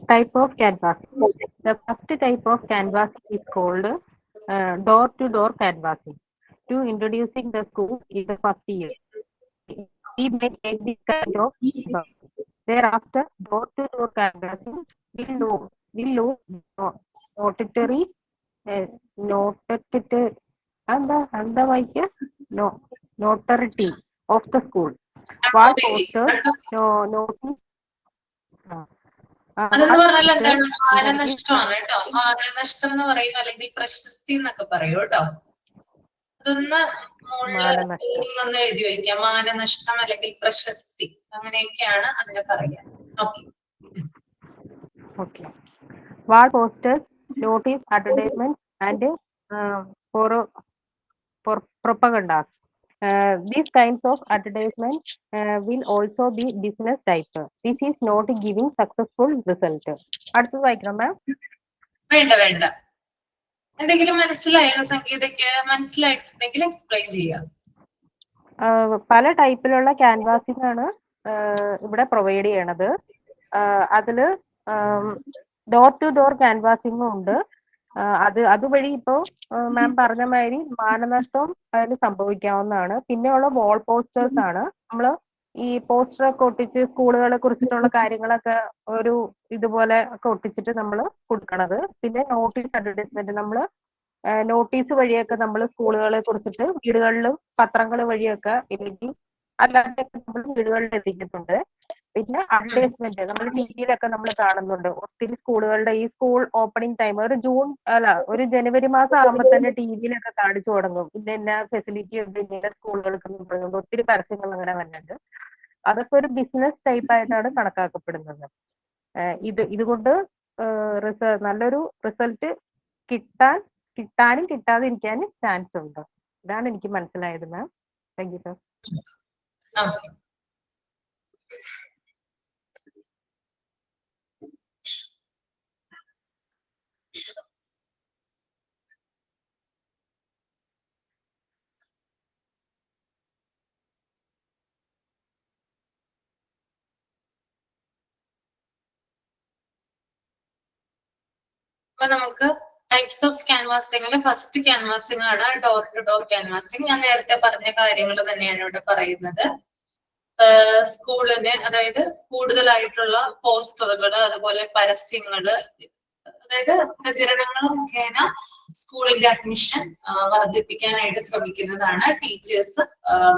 Type of canvassing. The first type of canvassing is called door-to-door canvassing. To introducing the school in the first year, we may take this kind of canvassing. Thereafter, door-to-door canvassing will lose auditory notoriety of the school. Wall posters, notice അതെന്ന് പറഞ്ഞാൽ എന്താണ്? മാനനഷ്ടമാണ് കേട്ടോ. മാനനഷ്ടം എന്ന് പറയും, അല്ലെങ്കിൽ പ്രശസ്തി എന്നൊക്കെ പറയും കേട്ടോ. അതൊന്ന് ഒന്ന് എഴുതി വയ്ക്കാം. മാനനഷ്ടം അല്ലെങ്കിൽ പ്രശസ്തി, അങ്ങനെയൊക്കെയാണ് അതിനെ പറയുക. Okay. Wall posters, notice, advertisement and propaganda. These kinds of advertisement will also be business type. This is not giving successful result. അടുത്തത് വായിക്കണം മാം. വേണ്ട വേണ്ട. എന്തെങ്കിലും മനസ്സിലായോ സംഗീതയ്ക്ക്? മനസ്സിലായിട്ടുണ്ടെങ്കിൽ എക്സ്പ്ലെയിൻ ചെയ്യാം. പല ടൈപ്പിലുള്ള ക്യാൻവാസിംഗ് ആണ് ഇവിടെ പ്രൊവൈഡ് ചെയ്യണത്. അതില് ഡോർ ടു ഡോർ ക്യാൻവാസിംഗും ഉണ്ട്. അതുവഴി ഇപ്പോ മാം പറഞ്ഞ മാതിരി മാനനഷ്ടവും അതിന് സംഭവിക്കാവുന്നതാണ്. പിന്നെയുള്ള വാൾ പോസ്റ്റേഴ്സ് ആണ്. നമ്മള് ഈ പോസ്റ്ററൊക്കെ ഒട്ടിച്ച് സ്കൂളുകളെ കുറിച്ചിട്ടുള്ള കാര്യങ്ങളൊക്കെ ഒരു ഇതുപോലെ ഒക്കെ ഒട്ടിച്ചിട്ട് നമ്മൾ കൊടുക്കണത്. പിന്നെ നോട്ടീസ് അഡ്വർടൈസ്മെന്റ്, നമ്മൾ നോട്ടീസ് വഴിയൊക്കെ നമ്മൾ സ്കൂളുകളെ കുറിച്ചിട്ട് വീടുകളിലും പത്രങ്ങൾ വഴിയൊക്കെ ഇല്ലെങ്കിൽ അല്ലാതെയൊക്കെ നമ്മൾ വീടുകളിൽ എത്തിക്കുന്നുണ്ട്. പിന്നെ അഡ്വർടൈസ്മെന്റ് നമ്മൾ ടി വിയിലൊക്കെ നമ്മൾ കാണുന്നുണ്ട്. ഒത്തിരി സ്കൂളുകളുടെ ഈ സ്കൂൾ ഓപ്പണിംഗ് ടൈം ഒരു ജനുവരി മാസം ആകുമ്പോൾ തന്നെ ടി വിയിലൊക്കെ കാണിച്ചു തുടങ്ങും. ഇന്ന ഫെസിലിറ്റി ഉണ്ട് ഇന്ന സ്കൂളുകൾക്ക് പറയുന്നുണ്ട്. ഒത്തിരി പരസ്യങ്ങൾ അങ്ങനെ വരുന്നുണ്ട്. അതൊക്കെ ഒരു ബിസിനസ് ടൈപ്പ് ആയിട്ടാണ് കണക്കാക്കപ്പെടുന്നത്. ഇതുകൊണ്ട് നല്ലൊരു റിസൾട്ട് കിട്ടാനും കിട്ടാതിരിക്കാനും ചാൻസ് ഉണ്ട്. ഇതാണ് എനിക്ക് മനസ്സിലായത് മാം. Thank you sir. അപ്പൊ നമുക്ക് ടൈപ്സ് ഓഫ് ക്യാൻവാസിംഗിൽ ഫസ്റ്റ് ക്യാൻവാസിംഗ് ആണ് ഡോർ ടു ഡോർ ക്യാൻവാസിംഗ്. ഞാൻ നേരത്തെ പറഞ്ഞ കാര്യങ്ങൾ തന്നെയാണ് ഇവിടെ പറയുന്നത്. സ്കൂളിന്, അതായത് കൂടുതലായിട്ടുള്ള പോസ്റ്ററുകള്, അതുപോലെ പരസ്യങ്ങള്, അതായത് പ്രചരണങ്ങൾ മുഖേന സ്കൂളിന്റെ അഡ്മിഷൻ വർദ്ധിപ്പിക്കാനായിട്ട് ശ്രമിക്കുന്നതാണ്. ടീച്ചേഴ്സ്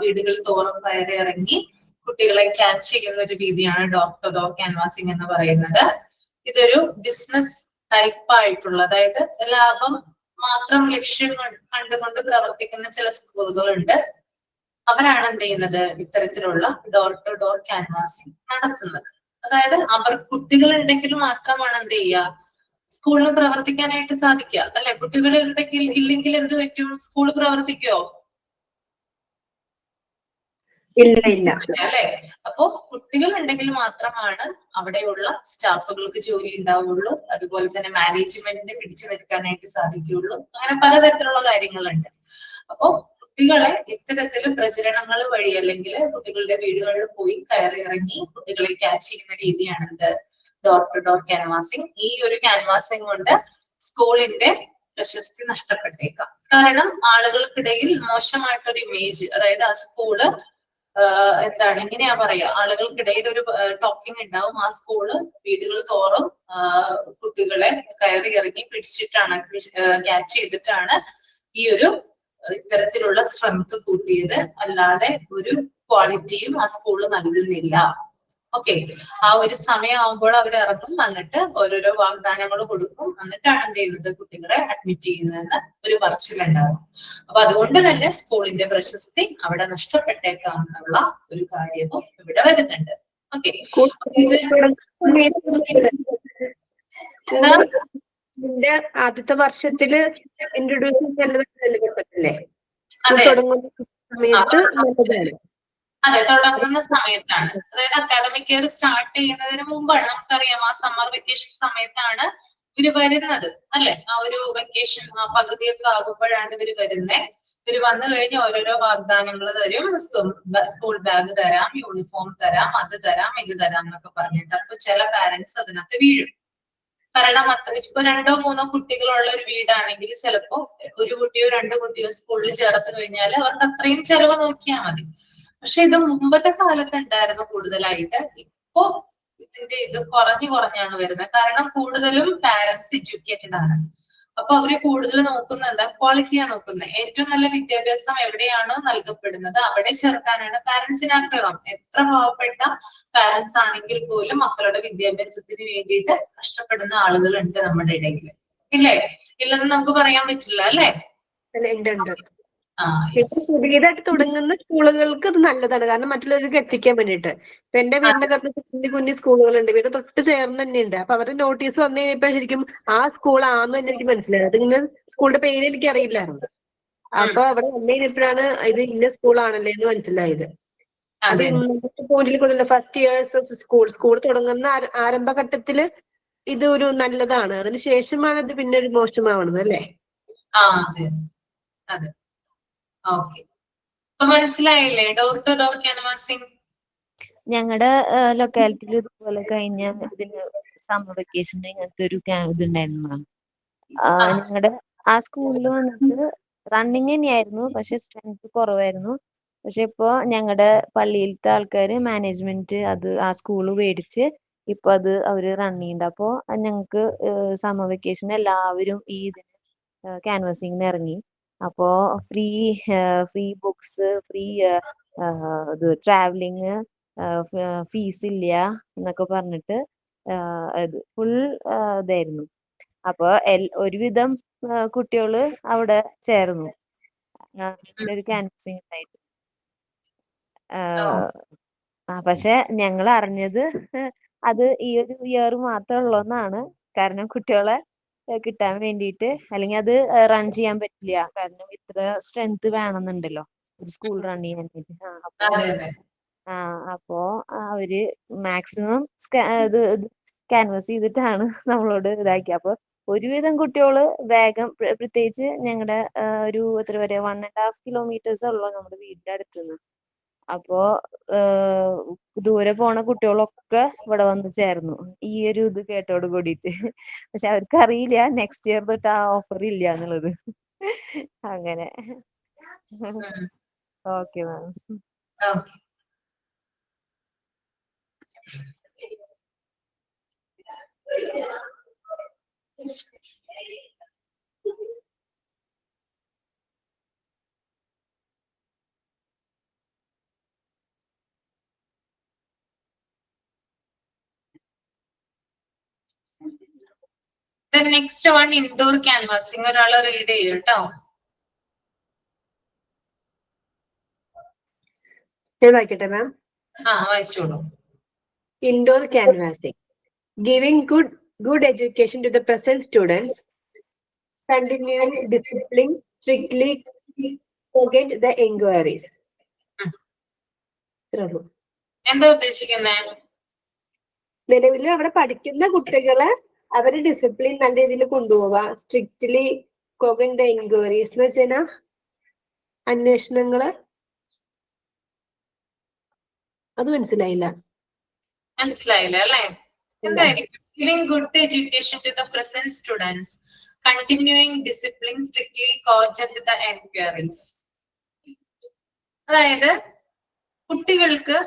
വീടുകൾ തോറും കയറി ഇറങ്ങി കുട്ടികളെ ക്യാച്ച് ചെയ്യുന്ന ഒരു രീതിയാണ് ഡോർ ടു ഡോർ ക്യാൻവാസിംഗ് എന്ന് പറയുന്നത്. ഇതൊരു ബിസിനസ് ടൈപ്പ് ആയിട്ടുള്ള, അതായത് ലാഭം മാത്രം ലക്ഷ്യം കണ്ടുകൊണ്ട് പ്രവർത്തിക്കുന്ന ചില സ്കൂളുകളുണ്ട്. അവരാണ് എന്ത് ചെയ്യുന്നത്? ഇത്തരത്തിലുള്ള ഡോർ ടു ഡോർ ക്യാൻവാസിംഗ് നടത്തുന്നത്. അതായത് അവർ കുട്ടികളുണ്ടെങ്കിൽ മാത്രമാണ് എന്ത് ചെയ്യുക? സ്കൂളിൽ പ്രവർത്തിക്കാനായിട്ട് സാധിക്കുക, അല്ലെ? കുട്ടികൾ ഇല്ലെങ്കിൽ എന്ത് പറ്റും? സ്കൂൾ പ്രവർത്തിക്കുമോ? ഇല്ല അല്ലെ? അപ്പോ കുട്ടികൾ ഉണ്ടെങ്കിൽ മാത്രമാണ് അവിടെയുള്ള സ്റ്റാഫുകൾക്ക് ജോലി ഉണ്ടാവുള്ളൂ. അതുപോലെ തന്നെ മാനേജ്മെന്റിനെ പിടിച്ചു നിൽക്കാനായിട്ട് സാധിക്കുകയുള്ളൂ. അങ്ങനെ പലതരത്തിലുള്ള കാര്യങ്ങളുണ്ട്. അപ്പോ കുട്ടികളെ ഇത്തരത്തില് പ്രചരണങ്ങൾ വഴി, അല്ലെങ്കിൽ കുട്ടികളുടെ വീടുകളിൽ പോയി കയറി ഇറങ്ങി കുട്ടികളെ ക്യാച്ച് ചെയ്യുന്ന രീതിയാണ് ഇത് ഡോർ ടു ഡോർ ക്യാൻവാസിംഗ്. ഈ ഒരു ക്യാൻവാസിംഗ് കൊണ്ട് സ്കൂളിന്റെ പ്രശസ്തി നഷ്ടപ്പെട്ടേക്കാം. കാരണം ആളുകൾക്കിടയിൽ മോശമായിട്ടൊരു ഇമേജ്, അതായത് ആ സ്കൂള് എന്താണ്, എങ്ങനെയാ പറയാ, ആളുകൾക്കിടയിൽ ഒരു ടോക്കിംഗ് ഉണ്ടാവും. ആ സ്കൂള് വീടുകൾ തോറും കുട്ടികളെ കയറി ഇറങ്ങി പിടിച്ചിട്ടാണ്, ക്യാച്ച് ചെയ്തിട്ടാണ് ഈ ഒരു ഇത്തരത്തിലുള്ള സ്ട്രെങ്ത് കൂട്ടിയത്. അല്ലാതെ ഒരു ക്വാളിറ്റിയും ആ സ്കൂള് നൽകുന്നില്ല. ഓക്കെ, ആ ഒരു സമയമാകുമ്പോൾ അവർ ഇറങ്ങും, വന്നിട്ട് ഓരോരോ വാഗ്ദാനങ്ങൾ കൊടുക്കും, എന്നിട്ടാണ് എന്ത് ചെയ്യുന്നത്? കുട്ടികളെ അഡ്മിറ്റ് ചെയ്യുന്നതെന്ന് ഒരു പറച്ചിലുണ്ടാവും. അപ്പൊ അതുകൊണ്ട് തന്നെ സ്കൂളിന്റെ പ്രശസ്തി അവിടെ നഷ്ടപ്പെട്ടേക്കാം എന്നുള്ള ഒരു കാര്യവും ഇവിടെ വരുന്നുണ്ട്. ഓക്കെ, ആദ്യത്തെ വർഷത്തില് ഇൻട്രൊഡ്യൂസ് ചെയ്യുന്നതല്ലേ? അതെ, തുടങ്ങുന്ന സമയത്താണ്. അതായത് അക്കാദമിക് ഇയർ സ്റ്റാർട്ട് ചെയ്യുന്നതിന് മുമ്പാണ്. നമുക്കറിയാം ആ സമ്മർ വെക്കേഷൻ സമയത്താണ് ഇവര് വരുന്നത്, അല്ലെ? ആ ഒരു വെക്കേഷൻ പകുതിയൊക്കെ ആകുമ്പോഴാണ് ഇവര് വരുന്നത്. ഇവര് വന്നു കഴിഞ്ഞ് ഓരോരോ വാഗ്ദാനങ്ങൾ തരും. സ്കൂൾ ബാഗ് തരാം, യൂണിഫോം തരാം, അത് തരാം, ഇത് തരാം എന്നൊക്കെ പറഞ്ഞിട്ട്. അപ്പൊ ചില പാരന്റ്സ് അതിനകത്ത് വീഴും. കാരണം ഇപ്പൊ 2-3 കുട്ടികളുള്ള ഒരു വീടാണെങ്കിൽ ചിലപ്പോ ഒരു കുട്ടിയോ 2 കുട്ടിയോ സ്കൂളിൽ ചേർത്ത് കഴിഞ്ഞാൽ അവർക്ക് അത്രയും ചെലവ് നോക്കിയാൽ മതി. പക്ഷെ ഇത് മുമ്പത്തെ കാലത്ത് ഉണ്ടായിരുന്നു കൂടുതലായിട്ട്. ഇപ്പോ ഇതിന്റെ ഇത് കുറഞ്ഞാണ് വരുന്നത്. കാരണം കൂടുതലും പാരന്റ്സ് എഡ്യൂക്കേറ്റഡ് ആണ്. അപ്പൊ അവര് കൂടുതൽ നോക്കുന്നത് എന്താ, ക്വാളിറ്റിയാണ് നോക്കുന്നത്. ഏറ്റവും നല്ല വിദ്യാഭ്യാസം എവിടെയാണോ നൽകപ്പെടുന്നത് അവിടെ ചേർക്കാനാണ് പാരന്റ്സിന് ആഗ്രഹം. എത്ര പാവപ്പെട്ട പാരന്റ്സ് ആണെങ്കിൽ പോലും മക്കളുടെ വിദ്യാഭ്യാസത്തിന് വേണ്ടിയിട്ട് കഷ്ടപ്പെടുന്ന ആളുകളുണ്ട് നമ്മുടെ ഇടയിൽ, ഇല്ലേ? ഇല്ലെന്ന് നമുക്ക് പറയാൻ പറ്റില്ല, അല്ലേ? പുതിയതായിട്ട് തുടങ്ങുന്ന സ്കൂളുകൾക്ക് ഇത് നല്ലതാണ്, കാരണം മറ്റുള്ളവർക്ക് എത്തിക്കാൻ വേണ്ടിയിട്ട്. ഇപ്പൊ എന്റെ വീടിന്റെ അടുത്ത് കുഞ്ഞു കുഞ്ഞു സ്കൂളുകളുണ്ട്, വീട് തൊട്ട് ചേർന്ന് തന്നെയുണ്ട്. അപ്പൊ അവരുടെ നോട്ടീസ് വന്നു കഴിഞ്ഞപ്പോ ശരിക്കും ആ സ്കൂളാന്ന് തന്നെ എനിക്ക് മനസ്സിലായത്. അതിങ്ങനെ സ്കൂളിന്റെ പേര് എനിക്ക് അറിയില്ലായിരുന്നു. അപ്പൊ അവിടെ വന്നു കഴിഞ്ഞപ്പോഴാണ് ഇത് ഇന്ന സ്കൂളാണല്ലേ എന്ന് മനസ്സിലായത്. അത് പോയിന്റിൽ കൂടുതൽ ഫസ്റ്റ് ഇയേഴ്സ് സ്കൂൾ തുടങ്ങുന്ന ആരംഭഘട്ടത്തില് ഇത് ഒരു നല്ലതാണ്. അതിന് ശേഷമാണ് ഇത് പിന്നെ ഒരു മോശമാവുന്നത്, അല്ലേ? അതെ. ഓക്കെ, അപ്പൊ മനസ്സിലായില്ലേ ഡോർ ടു ഡോർ ക്യാൻവാസിംഗ്? ഞങ്ങളുടെ ലൊക്കാലിറ്റിയിൽ ഇതുപോലെ കഴിഞ്ഞ ഇതിന് സമ്മർ വെക്കേഷന് ഇങ്ങനത്തെ ഒരു ഇതുണ്ടായിരുന്നു മാം. ഞങ്ങളുടെ ആ സ്കൂളിൽ വന്നിട്ട് റണ്ണിങ് തന്നെയായിരുന്നു, പക്ഷെ സ്ട്രെങ്ത് കുറവായിരുന്നു. പക്ഷെ ഇപ്പൊ ഞങ്ങളുടെ പള്ളിയിലത്തെ ആൾക്കാര് മാനേജ്മെന്റ് അത് ആ സ്കൂള് മേടിച്ച് ഇപ്പൊ അത് അവര് റൺ ചെയ്യുന്നുണ്ട്. അപ്പൊ ഞങ്ങക്ക് സമ്മർ വെക്കേഷൻ എല്ലാവരും ഈ ഇതിന് ക്യാൻവാസിങ്ങിന് ഇറങ്ങി. അപ്പോ ഫ്രീ ബുക്സ്, ഫ്രീ ഇത് ട്രാവലിങ്, ഫീസ് ഇല്ല എന്നൊക്കെ പറഞ്ഞിട്ട് ഇത് ഫുൾ ഇതായിരുന്നു. അപ്പൊ ഒരുവിധം കുട്ടികള് അവിടെ ചേർന്നു. ഒരു ക്യാൻവാസിങ് ഉണ്ടായിട്ട്. പക്ഷെ ഞങ്ങൾ അറിഞ്ഞത് അത് ഈ ഒരു ഇയർ മാത്രമേ ഉള്ളൂന്നാണ്. കാരണം കുട്ടികളെ കിട്ടാൻ വേണ്ടിയിട്ട്, അല്ലെങ്കിൽ അത് റൺ ചെയ്യാൻ പറ്റില്ല, കാരണം ഇത്ര സ്ട്രെങ്ത് വേണമെന്നുണ്ടല്ലോ ഒരു സ്കൂൾ റൺ ചെയ്യാൻ വേണ്ടി. അപ്പോ അവര് മാക്സിമം ഇത് ക്യാൻവാസ് ചെയ്തിട്ടാണ് നമ്മളോട് ഇതാക്കി. അപ്പൊ ഒരുവിധം കുട്ടികള് വേഗം, പ്രത്യേകിച്ച് ഞങ്ങളുടെ ഒരു എത്ര വരെ 1.5 kilometers ഉള്ളൂ നമ്മുടെ വീടിന്റെ അടുത്തുനിന്ന്. അപ്പോ ദൂരെ പോണ കുട്ടികളൊക്കെ ഇവിടെ വന്ന് ചേർന്നു ഈ ഒരു ഇത് കേട്ടോട് കൂടിയിട്ട്. പക്ഷെ അവർക്ക് അറിയില്ല നെക്സ്റ്റ് ഇയർ തൊട്ട് ആ ഓഫർ ഇല്ല എന്നുള്ളത്. അങ്ങനെ. Okay ma'am. The next one, indoor canvassing. ഒരാള് റീഡ് ചെയ്യും കേട്ടോ. വായിക്കട്ടെ മാം? വായിച്ചോളൂ. Indoor canvassing, giving good education to the present students, continuing discipline, strictly forget the inquiries. എന്താ ഉദ്ദേശിക്കുന്നേ? നിലവിൽ അവിടെ പഠിക്കുന്ന കുട്ടികളെ അവര് ഡിസിപ്ലിൻ നല്ല രീതിയിൽ കൊണ്ടുപോവുക, സ്ട്രിക്ട്ലി കോഗൻ ദ എൻക്വയറീസ് എന്ന് വെച്ചാൽ അന്വേഷണങ്ങള്. അത് മനസ്സിലായില്ല അല്ലേ? എന്തായിരിക്കും? Giving good education to the present students, continuing discipline, strictly cogent the enquiries. അതായത് കുട്ടികൾക്ക്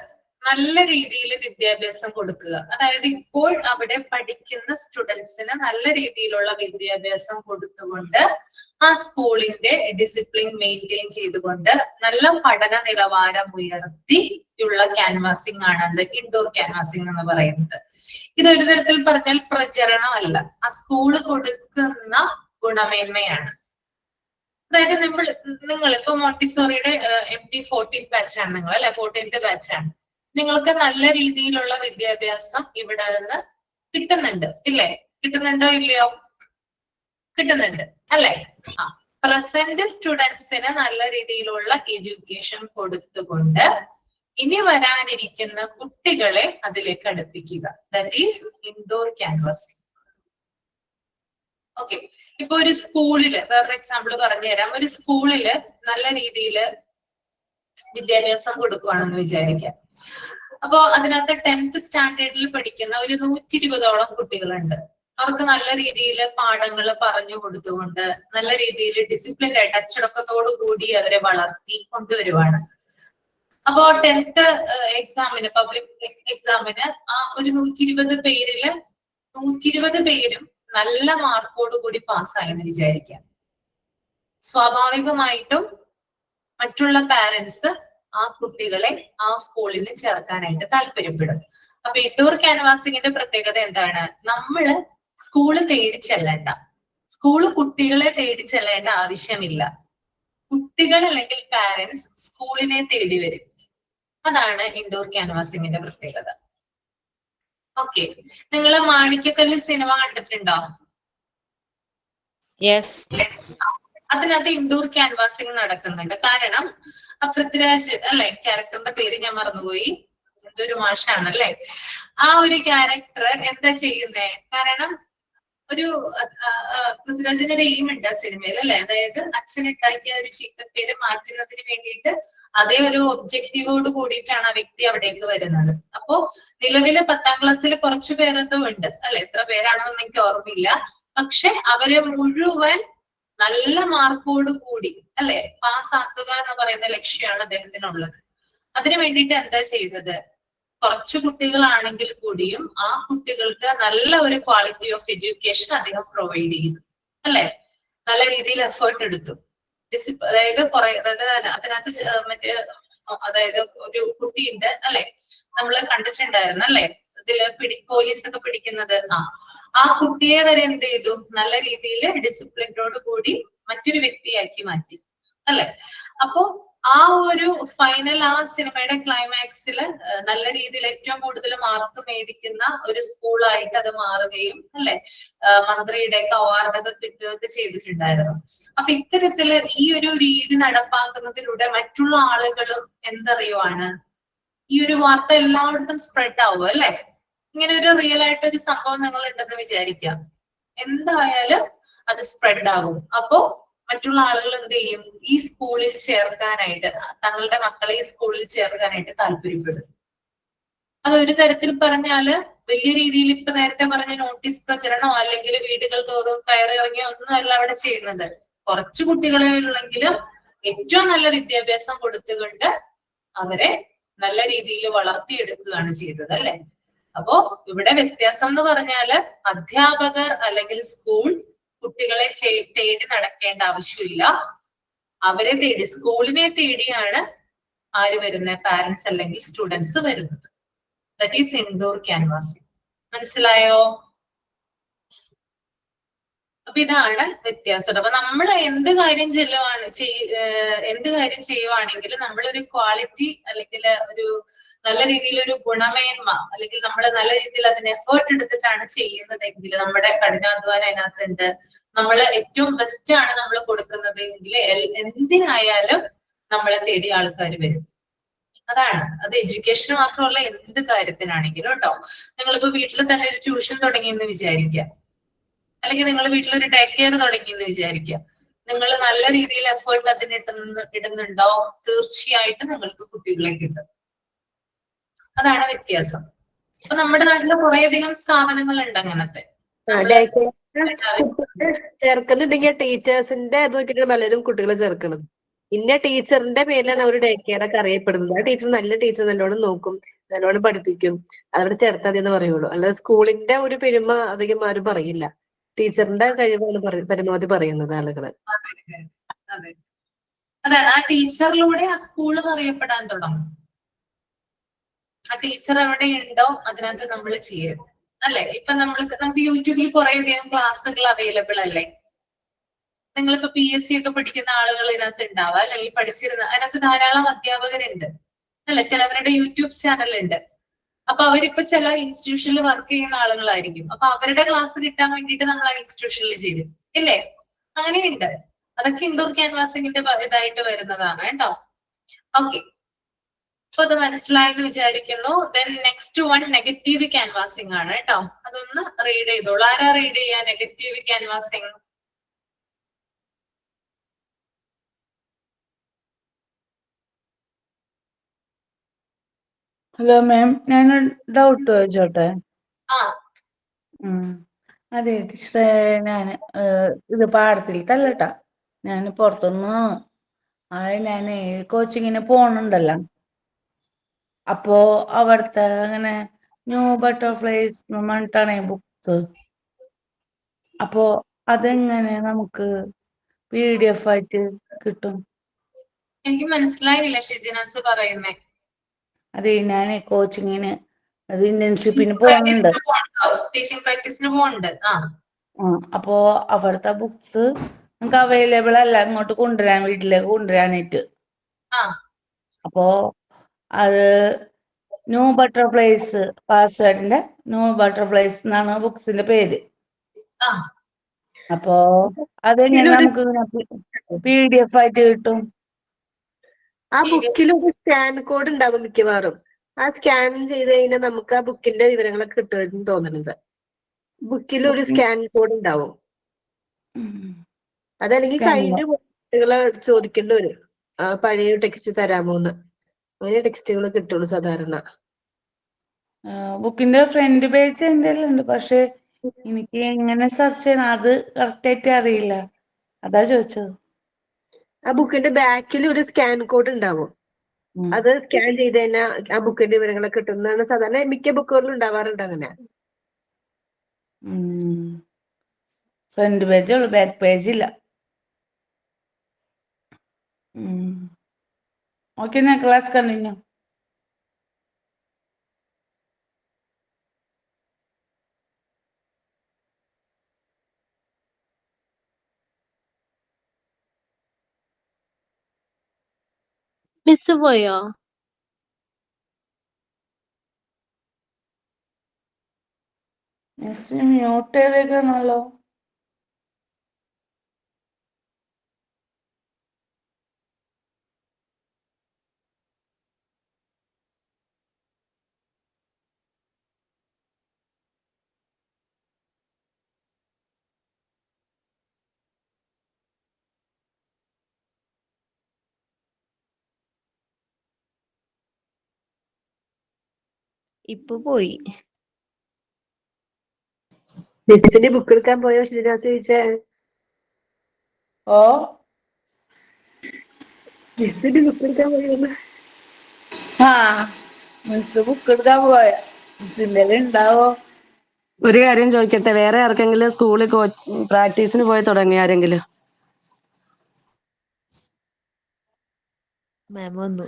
നല്ല രീതിയിൽ വിദ്യാഭ്യാസം കൊടുക്കുക. അതായത് ഇപ്പോൾ അവിടെ പഠിക്കുന്ന സ്റ്റുഡൻസിന് നല്ല രീതിയിലുള്ള വിദ്യാഭ്യാസം കൊടുത്തുകൊണ്ട് ആ സ്കൂളിന്റെ ഡിസിപ്ലിൻ മെയിൻറ്റെയിൻ ചെയ്തുകൊണ്ട് നല്ല പഠന നിലവാരം ഉയർത്തിയുള്ള ക്യാൻവാസിംഗ് ആണ് ഇൻഡോർ ക്യാൻവാസിംഗ് എന്ന് പറയുന്നത്. ഇതൊരു തരത്തിൽ പറഞ്ഞാൽ പ്രചരണമല്ല, ആ സ്കൂള് കൊടുക്കുന്ന ഗുണമേന്മയാണ്. അതായത് നിങ്ങളിപ്പോ മോണ്ടിസോറിയുടെ MT14 ബാച്ചാണ് നിങ്ങൾ, അല്ലെ? 14th ബാച്ചാണ്. നിങ്ങൾക്ക് നല്ല രീതിയിലുള്ള വിദ്യാഭ്യാസം ഇവിടെ നിന്ന് കിട്ടുന്നുണ്ട്, ഇല്ലേ? കിട്ടുന്നുണ്ടോ ഇല്ലയോ? കിട്ടുന്നുണ്ട്, അല്ലെ? പ്രസന്റ് സ്റ്റുഡൻസിന് നല്ല രീതിയിലുള്ള എഡ്യൂക്കേഷൻ കൊടുത്തുകൊണ്ട് ഇനി വരാനിരിക്കുന്ന കുട്ടികളെ അതിലേക്ക് അടുപ്പിക്കുക. That is indoor canvassing. Okay, ഇപ്പൊ ഒരു സ്കൂളില് വേറൊരു എക്സാമ്പിൾ പറഞ്ഞുതരാം. ഒരു സ്കൂളില് നല്ല രീതിയിൽ വിദ്യാഭ്യാസം കൊടുക്കുകയാണെന്ന് വിചാരിക്കാം. അപ്പോ അതിനകത്ത് 10th സ്റ്റാൻഡേർഡിൽ പഠിക്കുന്ന ഒരു 120ഓളം കുട്ടികളുണ്ട്. അവർക്ക് നല്ല രീതിയിൽ പാഠങ്ങൾ പറഞ്ഞു കൊടുത്തുകൊണ്ട് നല്ല രീതിയിൽ ഡിസിപ്ലിൻഡ് ആയിട്ട് അച്ചടക്കത്തോടു കൂടി അവരെ വളർത്തി കൊണ്ടുവരുവാണ്. അപ്പോ 10th എക്സാമിന്, പബ്ലിക് എക്സാമിന് ആ ഒരു 120 പേരില് 120 പേരും നല്ല മാർക്കോട് കൂടി പാസ്സായി എന്ന് വിചാരിക്കാം. സ്വാഭാവികമായിട്ടും മറ്റുള്ള പാരന്റ്സ് ആ കുട്ടികളെ ആ സ്കൂളിൽ ചേർക്കാനായിട്ട് താല്പര്യപ്പെടും. അപ്പൊ ഇൻഡോർ ക്യാൻവാസിങ്ങിന്റെ പ്രത്യേകത എന്താണ്? നമ്മള് സ്കൂള് തേടി ചെല്ലണ്ട, സ്കൂള് കുട്ടികളെ തേടി ചെല്ലേണ്ട ആവശ്യമില്ല. കുട്ടികൾ അല്ലെങ്കിൽ പാരന്റ്സ് സ്കൂളിനെ തേടി വരും. അതാണ് ഇൻഡോർ ക്യാൻവാസിങ്ങിന്റെ പ്രത്യേകത. ഓക്കെ, നിങ്ങൾ മാണിക്കക്കല്ല് സിനിമ കണ്ടിട്ടുണ്ടോ? യെസ്. അതിനകത്ത് ഇൻഡോർ ക്യാൻവാസിങ് നടക്കുന്നുണ്ട്. കാരണം പൃഥ്വിരാജ് അല്ലെ, ക്യാരക്ടറിന്റെ പേര് ഞാൻ മറന്നുപോയി, എന്തൊരു മാഷാണല്ലേ. ആ ഒരു ക്യാരക്ടർ എന്താ ചെയ്യുന്നേ? കാരണം ഒരു പൃഥ്വിരാജിന്റെ ഒരു എയിം ഉണ്ട് ആ സിനിമയിൽ അല്ലെ, അതായത് അച്ഛനുണ്ടാക്കിയ ഒരു ചീത്തപ്പേര് മാറ്റുന്നതിന് വേണ്ടിയിട്ട് അതേ ഒരു ഒബ്ജക്റ്റീവോട് കൂടിയിട്ടാണ് ആ വ്യക്തി അവിടേക്ക് വരുന്നത്. അപ്പോ നിലവില് 10ാം ക്ലാസ്സിൽ കുറച്ചു പേരെന്തോ ഉണ്ട് അല്ലെ, എത്ര പേരാണെന്ന് എനിക്ക് ഓർമ്മയില്ല. പക്ഷെ അവരെ മുഴുവൻ നല്ല മാർക്കോട് കൂടി അല്ലെ പാസ്സാക്കുക എന്ന് പറയുന്ന ലക്ഷ്യമാണ് അദ്ദേഹത്തിനുള്ളത്. അതിനു വേണ്ടിയിട്ട് എന്താ ചെയ്തത്? കുറച്ചു കുട്ടികളാണെങ്കിൽ കൂടിയും ആ കുട്ടികൾക്ക് നല്ല ഒരു ക്വാളിറ്റി ഓഫ് എഡ്യൂക്കേഷൻ അദ്ദേഹം പ്രൊവൈഡ് ചെയ്തു അല്ലെ, നല്ല രീതിയിൽ എഫേർട്ട് എടുത്തു. അതായത് കുറെ, അതായത് അതിനകത്ത് മറ്റേ അതായത് ഒരു കുട്ടിയുണ്ട് അല്ലെ, നമ്മൾ കണ്ടിട്ടുണ്ടായിരുന്നു അല്ലെ, ഇതില് പോലീസ് ഒക്കെ പിടിക്കുന്നത്. ആ കുട്ടിയെ വരെ എന്ത് ചെയ്തു? നല്ല രീതിയിൽ ഡിസിപ്ലിനോട് കൂടി മറ്റൊരു വ്യക്തിയാക്കി മാറ്റി അല്ലെ. അപ്പോ ആ ഒരു ഫൈനൽ, ആ സിനിമയുടെ ക്ലൈമാക്സിൽ നല്ല രീതിയിൽ ഏറ്റവും കൂടുതൽ മാർക്ക് മേടിക്കുന്ന ഒരു സ്കൂളായിട്ട് അത് മാറുകയും അല്ലെ, മന്ത്രിയുടെ ഒക്കെ അവാർഡൊക്കെ കിട്ടുകയൊക്കെ ചെയ്തിട്ടുണ്ടായിരുന്നു. അപ്പൊ ഇത്തരത്തില് ഈ ഒരു രീതി നടപ്പാക്കുന്നതിലൂടെ മറ്റുള്ള ആളുകളും എന്തറിയുവാണ്, ഈ ഒരു വാർത്ത എല്ലായിടത്തും സ്പ്രെഡ് ആവും അല്ലെ. ഇങ്ങനെ ഒരു റിയൽ ആയിട്ട് ഒരു സംഭവം നിങ്ങൾ ഉണ്ടെന്ന് വിചാരിക്കാം, എന്തായാലും അത് സ്പ്രെഡ് ആകും. അപ്പോ മറ്റുള്ള ആളുകൾ എന്ത് ചെയ്യും? ഈ സ്കൂളിൽ ചേർക്കാനായിട്ട്, തങ്ങളുടെ മക്കളെ ഈ സ്കൂളിൽ ചേർക്കാനായിട്ട് താല്പര്യപ്പെടും. അത് ഒരു തരത്തിൽ പറഞ്ഞാല് വലിയ രീതിയിൽ ഇപ്പൊ നേരത്തെ പറഞ്ഞ നോട്ടീസ് പ്രചരണമോ അല്ലെങ്കിൽ വീടുകൾ തോറും കയറിറങ്ങിയോ ഒന്നുമല്ല അവിടെ ചെയ്യുന്നത്. കുറച്ചു കുട്ടികളെ ഉള്ളെങ്കിലും ഏറ്റവും നല്ല വിദ്യാഭ്യാസം കൊടുത്തുകൊണ്ട് അവരെ നല്ല രീതിയിൽ വളർത്തിയെടുക്കുകയാണ് ചെയ്തത് അല്ലെ. അപ്പോ ഇവിടെ വ്യത്യാസം എന്ന് പറഞ്ഞാല് അധ്യാപകർ അല്ലെങ്കിൽ സ്കൂൾ കുട്ടികളെ തേടി നടക്കേണ്ട ആവശ്യമില്ല. അവരെ തേടി, സ്കൂളിനെ തേടിയാണ് ആര് വരുന്നത്? പാരന്റ്സ് അല്ലെങ്കിൽ സ്റ്റുഡൻസ് വരുന്നത്. That is indoor canvassing. മനസ്സിലായോ? അപ്പൊ ഇതാണ് വ്യത്യാസം. അപ്പൊ നമ്മൾ എന്ത് കാര്യം ചെയ്യുവാണെങ്കിൽ നമ്മളൊരു ക്വാളിറ്റി അല്ലെങ്കിൽ ഒരു നല്ല രീതിയിൽ ഒരു ഗുണമേന്മ അല്ലെങ്കിൽ നമ്മൾ നല്ല രീതിയിൽ അതിന് എഫേർട്ട് എടുത്തിട്ടാണ് ചെയ്യുന്നതെങ്കിൽ, നമ്മുടെ കഠിനാധ്വാനം അതിനകത്തുണ്ട്, നമ്മൾ ഏറ്റവും ബെസ്റ്റ് ആണ് നമ്മൾ കൊടുക്കുന്നത് എങ്കിൽ എന്തിനായാലും നമ്മളെ തേടി ആൾക്കാർ വരും. അതാണ് അത്. എഡ്യൂക്കേഷൻ മാത്രമല്ല, എന്ത് കാര്യത്തിനാണെങ്കിലും കേട്ടോ. നിങ്ങളിപ്പോ വീട്ടിൽ തന്നെ ഒരു ട്യൂഷൻ തുടങ്ങിയെന്ന് വിചാരിക്കുക, അല്ലെങ്കിൽ നിങ്ങൾ വീട്ടിലൊരു ഡേ കെയർ തുടങ്ങിയെന്ന് വിചാരിക്കുക. നിങ്ങൾ നല്ല രീതിയിൽ എഫേർട്ട് അതിന് ഇടുന്നുണ്ടോ, തീർച്ചയായിട്ടും നിങ്ങൾക്ക് കുട്ടികളെ കിട്ടും. അതാണ് വ്യത്യാസം. അപ്പൊ നമ്മുടെ നാട്ടില് കുറേയധികം സ്ഥാപനങ്ങൾ ഉണ്ട് അങ്ങനത്തെ. ചേർക്കുന്നുണ്ടെങ്കിൽ ടീച്ചേഴ്സിന്റെ ഇത് നോക്കിയിട്ട് പലരും കുട്ടികളെ ചേർക്കണം. ഇന്ന ടീച്ചറിന്റെ പേരിലാണ് അവർ ഡേ കെയർ ഒക്കെ അറിയപ്പെടുന്നത്. ആ ടീച്ചർ നല്ല ടീച്ചർ, നല്ലോണം നോക്കും, നല്ലോണം പഠിപ്പിക്കും, അതവിടെ ചേർത്താൽ മതി എന്ന് പറയുള്ളൂ. അല്ലാതെ സ്കൂളിന്റെ ഒരു പെരുമ അധികം ആരും പറയില്ല. ടീച്ചറിന്റെ കഴിവാണ് പരമാവധി പറയുന്നത് ആളുകള്. അതെ, അതാണ്. ആ ടീച്ചറിലൂടെ ആ സ്കൂളും അറിയപ്പെടാൻ തുടങ്ങും. ആ ടീച്ചർ എവിടെ ഉണ്ടോ അതിനകത്ത് നമ്മൾ ചെയ്യും അല്ലെ. ഇപ്പൊ നമുക്ക് യൂട്യൂബിൽ കുറേയധികം ക്ലാസ്സുകൾ അവൈലബിൾ അല്ലേ. നിങ്ങളിപ്പോ PSC ഒക്കെ പഠിക്കുന്ന ആളുകൾ ഇതിനകത്ത് ഉണ്ടാവുക അല്ലെങ്കിൽ പഠിച്ചിരുന്ന, അതിനകത്ത് ധാരാളം അധ്യാപകരുണ്ട് അല്ലെ. ചിലവരുടെ യൂട്യൂബ് ചാനൽ ഉണ്ട്. അപ്പൊ അവരിപ്പോ ചില ഇൻസ്റ്റിറ്റ്യൂഷനിൽ വർക്ക് ചെയ്യുന്ന ആളുകളായിരിക്കും. അപ്പൊ അവരുടെ ക്ലാസ് കിട്ടാൻ വേണ്ടിയിട്ട് നമ്മൾ ആ ഇൻസ്റ്റിറ്റ്യൂഷനിൽ ചെയ്യും ഇല്ലേ. അങ്ങനെയുണ്ട്. അതൊക്കെ ഇൻഡോർ ക്യാൻവാസിങ്ങിന്റെ ഇതായിട്ട് വരുന്നതാണ് കേട്ടോ. ഓക്കെ, അപ്പൊ അത് മനസ്സിലായെന്ന് വിചാരിക്കുന്നു. Then next one negative canvassing ആണ് കേട്ടോ. അതൊന്ന് റീഡ് ചെയ്തോളൂ. ആരാ റീഡ് ചെയ്യാ നെഗറ്റീവ് ക്യാൻവാസിംഗ്? ഹലോ മാം, ഞാനൊരു ഡൗട്ട് ചോദിച്ചോട്ടെ? അതെ ടീച്ചറെ, ഞാൻ ഇത് പാടത്തിലത്തല്ലട്ടാ, ഞാൻ പുറത്തുനിന്നാണ്. ഞാൻ കോച്ചിങ്ങിന് പോണുണ്ടല്ലോ. അപ്പോ അവിടുത്തെ അങ്ങനെ ന്യൂ ബട്ടർഫ്ലൈസ് പറഞ്ഞിട്ടാണ് ബുക്ക്. അപ്പോ അതെങ്ങനെ നമുക്ക് PDF ആയിട്ട് കിട്ടും? എനിക്ക് മനസ്സിലായില്ല ഷിജിനാസ് പറയുന്നേ. അതെ, ഞാൻ കോച്ചിങ്ങിന് അത് ഇന്റേൺഷിപ്പിന് പോകുന്നുണ്ട്. ടീച്ചിങ് പ്രാക്ടീസിന് പോകുന്നുണ്ട്. അപ്പോ അവിടുത്തെ ബുക്സ് നമുക്ക് അവൈലബിൾ അല്ല ഇങ്ങോട്ട് കൊണ്ടുവരാൻ, വീട്ടിലേക്ക് കൊണ്ടുവരാനായിട്ട്. അപ്പോ അത് ന്യൂ ബട്ടർഫ്ലൈസ്, പാസ്വേഡിന്റെ ന്യൂ ബട്ടർഫ്ലൈസ് എന്നാണ് ബുക്സിന്റെ പേര്. അപ്പോ അതെങ്ങനെ നമുക്ക് PDF ആയിട്ട് കിട്ടും? ആ ബുക്കിൽ ഒരു സ്കാൻ കോഡ് ഉണ്ടാകും മിക്കവാറും. ആ സ്കാൻ ചെയ്ത് കഴിഞ്ഞാൽ നമുക്ക് ആ ബുക്കിന്റെ വിവരങ്ങളൊക്കെ കിട്ടുമെന്ന് തോന്നുന്നുണ്ട്. ബുക്കിൽ ഒരു സ്കാൻ കോഡ് ഉണ്ടാവും. അതല്ലെങ്കിൽ കഴിഞ്ഞ കുട്ടികളെ ചോദിക്കേണ്ടി വരും, പഴയ ടെക്സ്റ്റ് തരാമോന്ന്. അങ്ങനെ ടെക്സ്റ്റുകൾ കിട്ടുള്ളൂ സാധാരണ. ബുക്കിന്റെ ഫ്രണ്ട് പേജ് എൻ്റെ ഉണ്ട്, പക്ഷെ എനിക്ക് എങ്ങനെ സെർച്ച് ചെയ്യണം അത് കറക്റ്റ് ആയിട്ട് അറിയില്ല, അതാ ചോദിച്ചത്. ആ ബുക്കിന്റെ ബാക്കിൽ ഒരു സ്കാൻ കോഡ് ഉണ്ടാവും. അത് സ്കാൻ ചെയ്ത് കഴിഞ്ഞാൽ ആ ബുക്കിന്റെ വിവരങ്ങളൊക്കെ കിട്ടുന്നതാണ് സാധാരണ മിക്ക ബുക്കുകളിലും ഉണ്ടാവാറുണ്ട് അങ്ങനെ. ഫ്രണ്ട് പേജേ ഉള്ളൂ, ബാക്ക് പേജ് ഇല്ല. ഓക്കെ, ഞാൻ ക്ലാസ് കണ്ടിന്യൂ. മിസ് പോയോ? മിസ് മ്യൂട്ട് ചെയ്തേക്കാണല്ലോ. ഇപ്പൊ പോയി. മിസ്സിന് ബുക്ക് എടുക്കാൻ പോയോ ശ്രീനിവാസ് ചോദിച്ചേ? ഓ, മിസ്സിന് ബുക്ക് എടുക്കാൻ പോയോന്ന്? മിസ് ബുക്ക് എടുക്കാൻ പോയ. മിസ്സിന്റെ ഉണ്ടാവോ? ഒരു കാര്യം ചോദിക്കട്ടെ, വേറെ ആർക്കെങ്കിലും സ്കൂളിൽ പ്രാക്ടീസിന് പോയി തുടങ്ങിയ ആരെങ്കിലും? മാം വന്നു.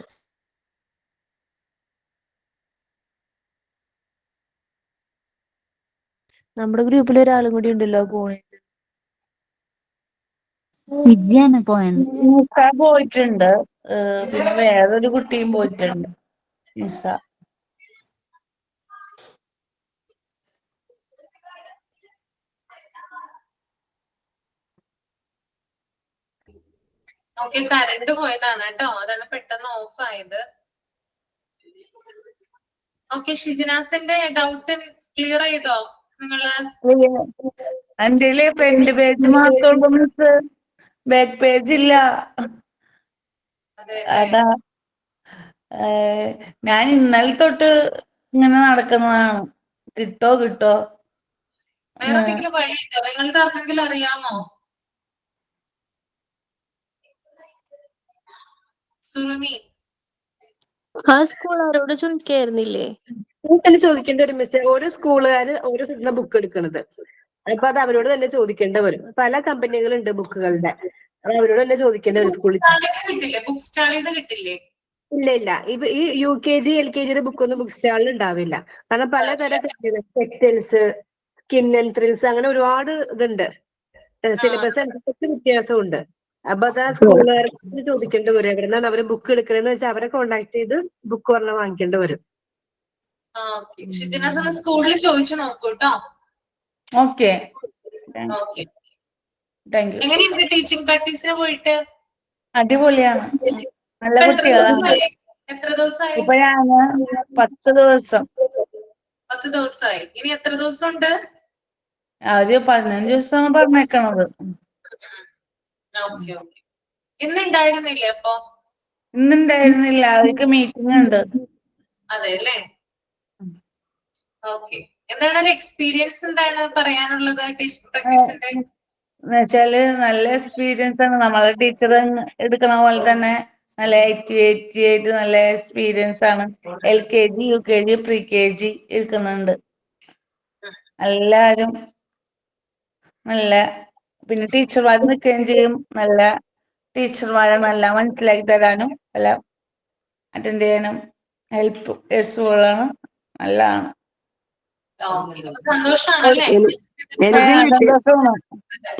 നമ്മുടെ ഗ്രൂപ്പിൽ ഒരാളും കൂടി ഉണ്ടല്ലോ പോയത്. സിജിയാണ് പോയത്. നിസ പോയിട്ടുണ്ട്, പിന്നെ വേറൊരു കുട്ടിയും പോയിട്ടുണ്ട്, നിസ. ഓക്കെ, കറണ്ട് പോയതാണ് കേട്ടോ, അതാണ് പെട്ടെന്ന് ഓഫ് ആയത്. ഓക്കെ, ഷിജിനാസിന്റെ ഡൗട്ട് ക്ലിയർ ചെയ്തോ നിങ്ങള്? എന്റെ ഫ്രണ്ട് പേജ് മാത്രമുള്ളൂ മിസ്, ബാക്ക് പേജ് ഇല്ല. അതാ ഞാൻ ഇന്നലെ തൊട്ട് ഇങ്ങനെ നടക്കുന്നതാണ്, കിട്ടോ കിട്ടോ. വേറെ എന്തെങ്കിലും വഴിയുണ്ടോ? നിങ്ങൾക്ക് ആർക്കെങ്കിലും അറിയാമോ? സുറുമി, ആ സ്കൂൾ ആരോട് ചോദിക്കായിരുന്നില്ലേ? തന്നെ ചോദിക്കേണ്ട ഒരു മിസ്. ഓരോ സ്കൂളുകാര് ഓരോ ബുക്ക് എടുക്കുന്നത്, അപ്പൊ അത് അവരോട് തന്നെ ചോദിക്കേണ്ട വരും. പല കമ്പനികളുണ്ട് ബുക്കുകളുടെ, അത് അവരോട് തന്നെ ചോദിക്കേണ്ട വരും സ്കൂളിൽ. കിട്ടില്ലേ? ബുക്ക് സ്റ്റാളിൽ കിട്ടില്ലേ? ഇല്ല, ഈ UKG LKGയുടെ ബുക്കൊന്നും ബുക്ക് സ്റ്റാളിൽ ഉണ്ടാവില്ല. കാരണം പലതരം ടെക്സ്റ്റൈൽസ്, സ്കിൻ ആൻഡ് ത്രിൽസ്, അങ്ങനെ ഒരുപാട് ഇതുണ്ട്. സിലബസ് അനുസരിച്ച് വ്യത്യാസമുണ്ട്. അപ്പൊ അത് ആ സ്കൂളുകാർക്ക് ചോദിക്കേണ്ടി വരും, എവിടെന്നാണ് അവര് ബുക്ക് എടുക്കണമെന്ന് വെച്ചാൽ അവരെ കോണ്ടാക്ട് ചെയ്ത് ബുക്ക് പറഞ്ഞ് വാങ്ങിക്കേണ്ടി വരും. ഷിജിനാസ് ഒന്ന് സ്കൂളിൽ ചോദിച്ചു നോക്കൂ കേട്ടോ. Okay, okay. Thank U. എങ്ങനെയുണ്ട് ടീച്ചിങ് പ്രാക്ടീസിന് പോയിട്ട്? അടിപൊളിയാണ്, നല്ല കുട്ടികളാണ്. എത്ര ദിവസമായി? ഇപ്പൊ ഞാന് 10 ദിവസം. 10 ദിവസമായി. ഇനി എത്ര ദിവസം ഉണ്ട്? ഒരു 15 ദിവസമാണ് പറഞ്ഞേക്കണത്. ഓക്കെ. ഇന്നുണ്ടായിരുന്നില്ലേ അപ്പൊ? ഇന്നുണ്ടായിരുന്നില്ല, അവർക്ക് മീറ്റിംഗ് ഉണ്ട്. അതെ അല്ലേ? ഓക്കെ. എന്താണ് ഒരു എക്സ്പീരിയൻസ്, എന്താണ് പറയാനുള്ളത് ടീച്ചിങ് പ്രാക്ടീസിന്റെ? എന്നുവെച്ചാല് നല്ല എക്സ്പീരിയൻസ് ആണ്, നമ്മളെ ടീച്ചർ എടുക്കണ പോലെ തന്നെ നല്ല ആയിട്ട് നല്ല എക്സ്പീരിയൻസ് ആണ്. LKG UKG പ്രീ KG എടുക്കുന്നുണ്ട്. എല്ലാരും നല്ല പിന്നെ ടീച്ചർമാർ നിൽക്കുകയും ചെയ്യും. നല്ല ടീച്ചർമാരെ നല്ല മനസ്സിലാക്കി തരാനും എല്ലാം അറ്റൻഡ് ചെയ്യാനും ഹെൽപ്പ് യൂസ്ഫുള്ളാണ്, നല്ലതാണ്. ഓക്കെ, അപ്പൊ സന്തോഷാണല്ലേ? എനി- എനിക്കും കിട്ടി സന്തോഷമാണ്.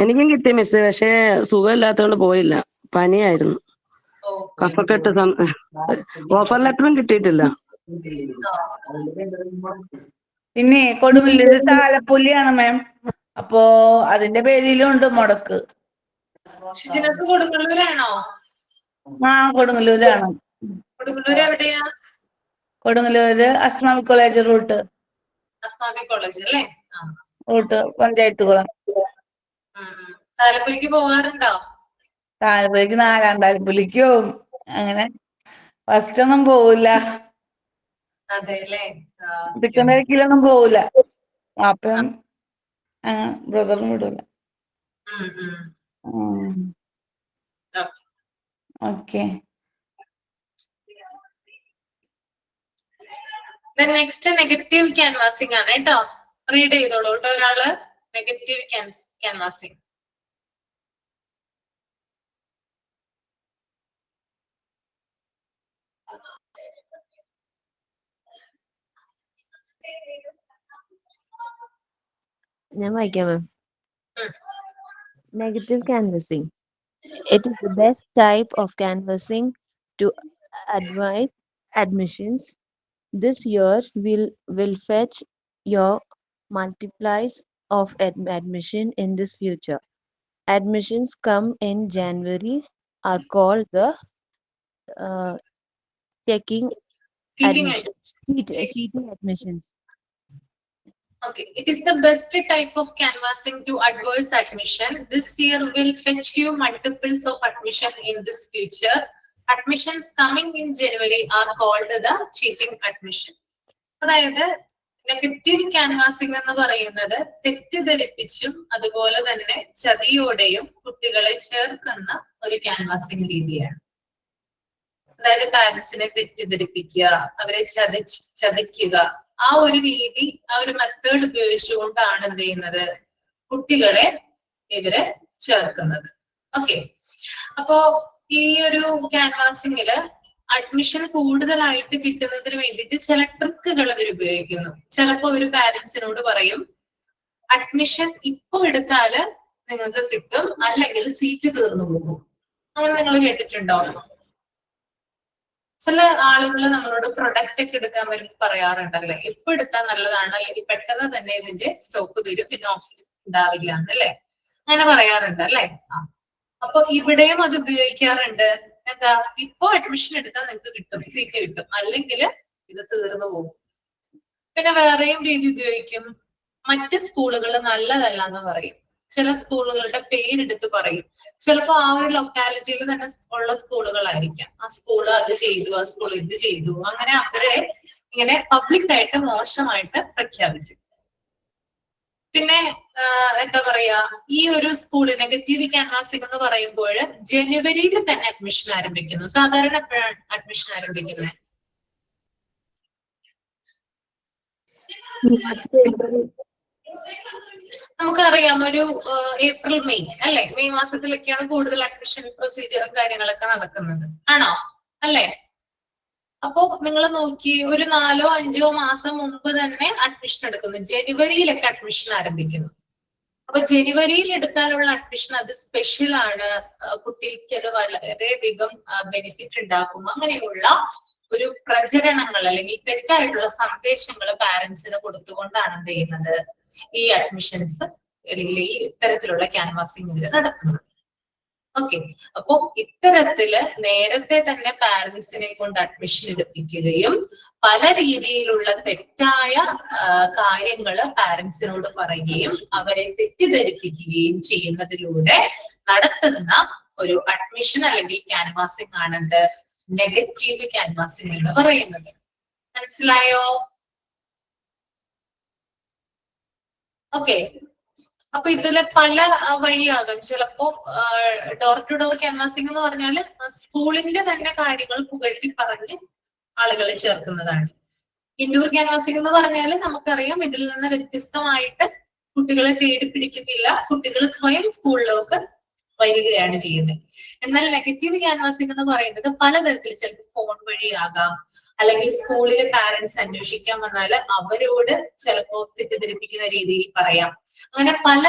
എനിക്കും കിട്ടി മിസ്. പക്ഷേ സുഖമില്ലാത്തതുകൊണ്ട് പോയില്ല, പനിയായിരുന്നു. ഓക്കെ. കഫക്കെട്ട് ഓഫർ ലെറ്ററും കിട്ടിയിട്ടില്ല. പിന്നെ കൊടുങ്ങല്ലൂര് താലപ്പൊലിയാണ് മാം. അപ്പോ അതിന്റെ പേരിലും ഉണ്ട് മുടക്ക്. ഷിജിനത്ത് കൊടുങ്ങല്ലൂരാണോ? കൊടുങ്ങല്ലൂരാണ്. കൊടുങ്ങല്ലൂർ എവിടെയാ? കൊടുങ്ങല്ലൂര് അസ്മാമി കോളേജ് റൂട്ട് അസ്മാമി കോളേജ് അല്ലേ? പഞ്ചായത്തുകുളം. താലപ്പൊലിക്ക് പോകാറുണ്ടോ? താലപ്പൊലിക്ക് 4ാം താലപ്പൊലിക്ക് പോവും. അങ്ങനെ ഫസ്റ്റ് ഒന്നും പോവില്ല, അതെ അല്ലേ? തിക്കുന്നൊരിക്കലൊന്നും പോവില്ല. അപ്പം ബ്രദറും വിടൂല. ഓക്കെ. നെക്സ്റ്റ് നെഗറ്റീവ് ക്യാൻവാസിംഗ് ആണ് കേട്ടോ. റീഡ് ചെയ്തോളൂ കേട്ടോ ഒരാള്. Negative canvassing. ഞാൻ വായിക്കാം മാം. Negative canvassing. It is the best type of canvassing to advise admissions. This year will fetch your multiplies of admission in this future. Admissions come in January are called the checking admission, cheating admissions. Okay, it is the best type of canvassing to adverse admission. This year will fetch you multiples of admission in this future. Admissions coming in January are called the cheating admission. അതായത് നെഗറ്റീവ് ക്യാൻവാസിംഗ് എന്ന് പറയുന്നത് തെറ്റിദ്ധരിപ്പിച്ചും അതുപോലെ തന്നെ ചതിയോടെയും കുട്ടികളെ ചേർക്കുന്ന ഒരു ക്യാൻവാസിംഗ് രീതിയാണ്. അതായത് പാരന്റ്സിനെ തെറ്റിദ്ധരിപ്പിക്കുക, അവരെ ചതിക്കുക, ആ ഒരു രീതി, ആ ഒരു മെത്തേഡ് ഉപയോഗിച്ചുകൊണ്ടാണ് എന്ത് ചെയ്യുന്നത്, കുട്ടികളെ ഇവര് ചേർക്കുന്നത്. ഓക്കെ, അപ്പോ ഈ ഒരു ക്യാൻവാസിംഗില് അഡ്മിഷൻ കൂടുതലായിട്ട് കിട്ടുന്നതിന് വേണ്ടിയിട്ട് ചില ട്രിക്കുകൾ അവർ ഉപയോഗിക്കുന്നു. ചിലപ്പോ ഒരു പാരന്റ്സിനോട് പറയും, അഡ്മിഷൻ ഇപ്പൊ എടുത്താല് നിങ്ങൾക്ക് കിട്ടും, അല്ലെങ്കിൽ സീറ്റ് തീർന്നു പോകും. അങ്ങനെ നിങ്ങൾ കേട്ടിട്ടുണ്ടോ? ചില ആളുകൾ നമ്മളോട് പ്രൊഡക്റ്റ് ഒക്കെ എടുക്കാൻ വരുമ്പോൾ പറയാറുണ്ടല്ലേ, ഇപ്പൊ എടുത്താൽ നല്ലതാണ്, അല്ലെങ്കിൽ പെട്ടെന്ന് തന്നെ ഇതിന്റെ സ്റ്റോക്ക് തരും, പിന്നെ ഓഫർ ഉണ്ടാവില്ല എന്നല്ലേ, അങ്ങനെ പറയാറുണ്ട് അല്ലേ? അപ്പൊ ഇവിടെയും അത് ഉപയോഗിക്കാറുണ്ട്. എന്താ, ഇപ്പൊ അഡ്മിഷൻ എടുത്താൽ നിങ്ങൾക്ക് കിട്ടും, സീറ്റ് കിട്ടും, അല്ലെങ്കിൽ ഇത് തീർന്നു പോകും. പിന്നെ വേറെയും രീതി ഉപയോഗിക്കും. മറ്റ് സ്കൂളുകൾ നല്ലതല്ല എന്ന് പറയും. ചില സ്കൂളുകളുടെ പേരെടുത്ത് പറയും. ചിലപ്പോ ആ ഒരു ലൊക്കാലിറ്റിയിൽ തന്നെ ഉള്ള സ്കൂളുകളായിരിക്കാം. ആ സ്കൂള് അത് ചെയ്തു, ആ സ്കൂൾ ഇത് ചെയ്തു, അങ്ങനെ അവരെ ഇങ്ങനെ പബ്ലിക് ആയിട്ട് മോശമായിട്ട് പ്രഖ്യാപിക്കും. പിന്നെ എന്താ പറയാ, ഈ ഒരു സ്കൂള് നെഗറ്റീവ് ക്യാൻവാസിംഗ് എന്ന് പറയുമ്പോൾ ജനുവരിയിൽ തന്നെ അഡ്മിഷൻ ആരംഭിക്കുന്നു. സാധാരണ എപ്പോഴാണ് അഡ്മിഷൻ ആരംഭിക്കുന്നത്? നമുക്കറിയാം, ഒരു ഏപ്രിൽ മെയ് അല്ലെ, മെയ് മാസത്തിലൊക്കെയാണ് കൂടുതൽ അഡ്മിഷൻ പ്രൊസീജിയറും കാര്യങ്ങളൊക്കെ നടക്കുന്നത്, ആണോ? അല്ലെ? അപ്പോ നിങ്ങൾ നോക്കി, ഒരു 4 or 5 മാസം മുമ്പ് തന്നെ അഡ്മിഷൻ എടുക്കുന്നു. ജനുവരിയിലൊക്കെ അഡ്മിഷൻ ആരംഭിക്കുന്നു. അപ്പൊ ജനുവരിയിൽ എടുത്താലുള്ള അഡ്മിഷൻ അത് സ്പെഷ്യൽ ആണ്, കുട്ടിക്ക് അത് വളരെയധികം ബെനിഫിറ്റ് ഉണ്ടാക്കും. അങ്ങനെയുള്ള ഒരു പ്രചരണങ്ങൾ അല്ലെങ്കിൽ തെറ്റായിട്ടുള്ള സന്ദേശങ്ങൾ പാരന്റ്സിന് കൊടുത്തുകൊണ്ടാണ് എന്ത് ചെയ്യുന്നത്, ഈ അഡ്മിഷൻസ് അല്ലെങ്കിൽ ഈ ഇത്തരത്തിലുള്ള ക്യാൻവാസിംഗ് ഇവര് നടത്തുന്നത്. ഓക്കെ, അപ്പൊ ഇത്തരത്തില് നേരത്തെ തന്നെ പാരന്റ്സിനെ കൊണ്ട് അഡ്മിഷൻ എടുപ്പിക്കുകയും പല രീതിയിലുള്ള തെറ്റായ കാര്യങ്ങള് പാരന്റ്സിനോട് പറയുകയും അവരെ തെറ്റിദ്ധരിപ്പിക്കുകയും ചെയ്യുന്നതിലൂടെ നടത്തുന്ന ഒരു അഡ്മിഷൻ അല്ലെങ്കിൽ ക്യാൻവാസിംഗ് ആണെന്ത്, നെഗറ്റീവ് ക്യാൻവാസിംഗ് എന്ന് പറയുന്നത്. മനസ്സിലായോ? ഓക്കെ, അപ്പൊ ഇതില് പല വഴിയാകും. ചിലപ്പോ ഡോർ ടു ഡോർ ക്യാൻവാസിംഗ് എന്ന് പറഞ്ഞാല് സ്കൂളിന്റെ തന്നെ കാര്യങ്ങൾ പുകഴ്ത്തി പറഞ്ഞ് ആളുകളെ ചേർക്കുന്നതാണ്. ഇൻഡോർ ക്യാൻവാസിംഗ് എന്ന് പറഞ്ഞാൽ നമുക്കറിയാം, ഇതിൽ നിന്ന് വ്യത്യസ്തമായിട്ട് കുട്ടികളെ തേടി പിടിക്കുന്നില്ല, കുട്ടികൾ സ്വയം സ്കൂളിലേക്ക് വരികയാണ് ചെയ്യുന്നത്. എന്നാൽ നെഗറ്റീവ് ക്യാൻവാസിംഗ് എന്ന് പറയുന്നത് പലതരത്തിൽ, ചിലപ്പോൾ ഫോൺ വഴിയാകാം, അല്ലെങ്കിൽ സ്കൂളിലെ പാരന്റ്സ് അന്വേഷിക്കാൻ വന്നാൽ അവരോട് ചിലപ്പോൾ തെറ്റിദ്ധരിപ്പിക്കുന്ന രീതിയിൽ പറയാം. അങ്ങനെ പല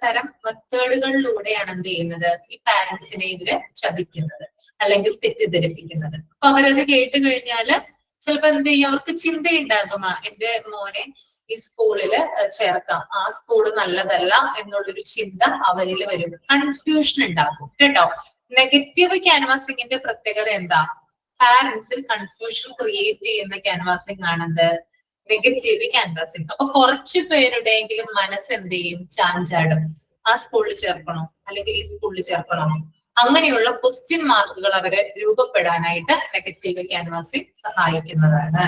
തരം മെത്തേഡുകളിലൂടെയാണ് എന്ത് ചെയ്യുന്നത്, ഈ പാരന്റ്സിനെ ഇവര് ചതിക്കുന്നത് അല്ലെങ്കിൽ തെറ്റിദ്ധരിപ്പിക്കുന്നത്. അപ്പൊ അവരത് കേട്ട് കഴിഞ്ഞാല് ചിലപ്പോ എന്ത് ചെയ്യും, അവർക്ക് ചിന്തയുണ്ടാകും, എന്റെ മോനെ ഈ സ്കൂളില് ചേർക്കാം, ആ സ്കൂള് നല്ലതല്ല എന്നുള്ളൊരു ചിന്ത അവരിൽ വരും, കൺഫ്യൂഷൻ ഉണ്ടാകും കേട്ടോ. നെഗറ്റീവ് ക്യാൻവാസിങ്ങിന്റെ പ്രത്യേകത എന്താ? പാരന്റ്സിൽ കൺഫ്യൂഷൻ ക്രിയേറ്റ് ചെയ്യുന്ന ക്യാൻവാസിംഗ് ആണത് നെഗറ്റീവ് ക്യാൻവാസിംഗ്. അപ്പൊ കുറച്ചു പേരുടെയെങ്കിലും മനസ്സ് എന്ത് ചെയ്യും, ചാഞ്ചാടും, ആ സ്കൂളിൽ ചേർക്കണോ അല്ലെങ്കിൽ ഈ സ്കൂളിൽ ചേർക്കണോ, അങ്ങനെയുള്ള ക്വസ്റ്റ്യൻ മാർക്കുകൾ അവരെ രൂപപ്പെടാനായിട്ട് നെഗറ്റീവ് ക്യാൻവാസിംഗ് സഹായിക്കുന്നതാണ്.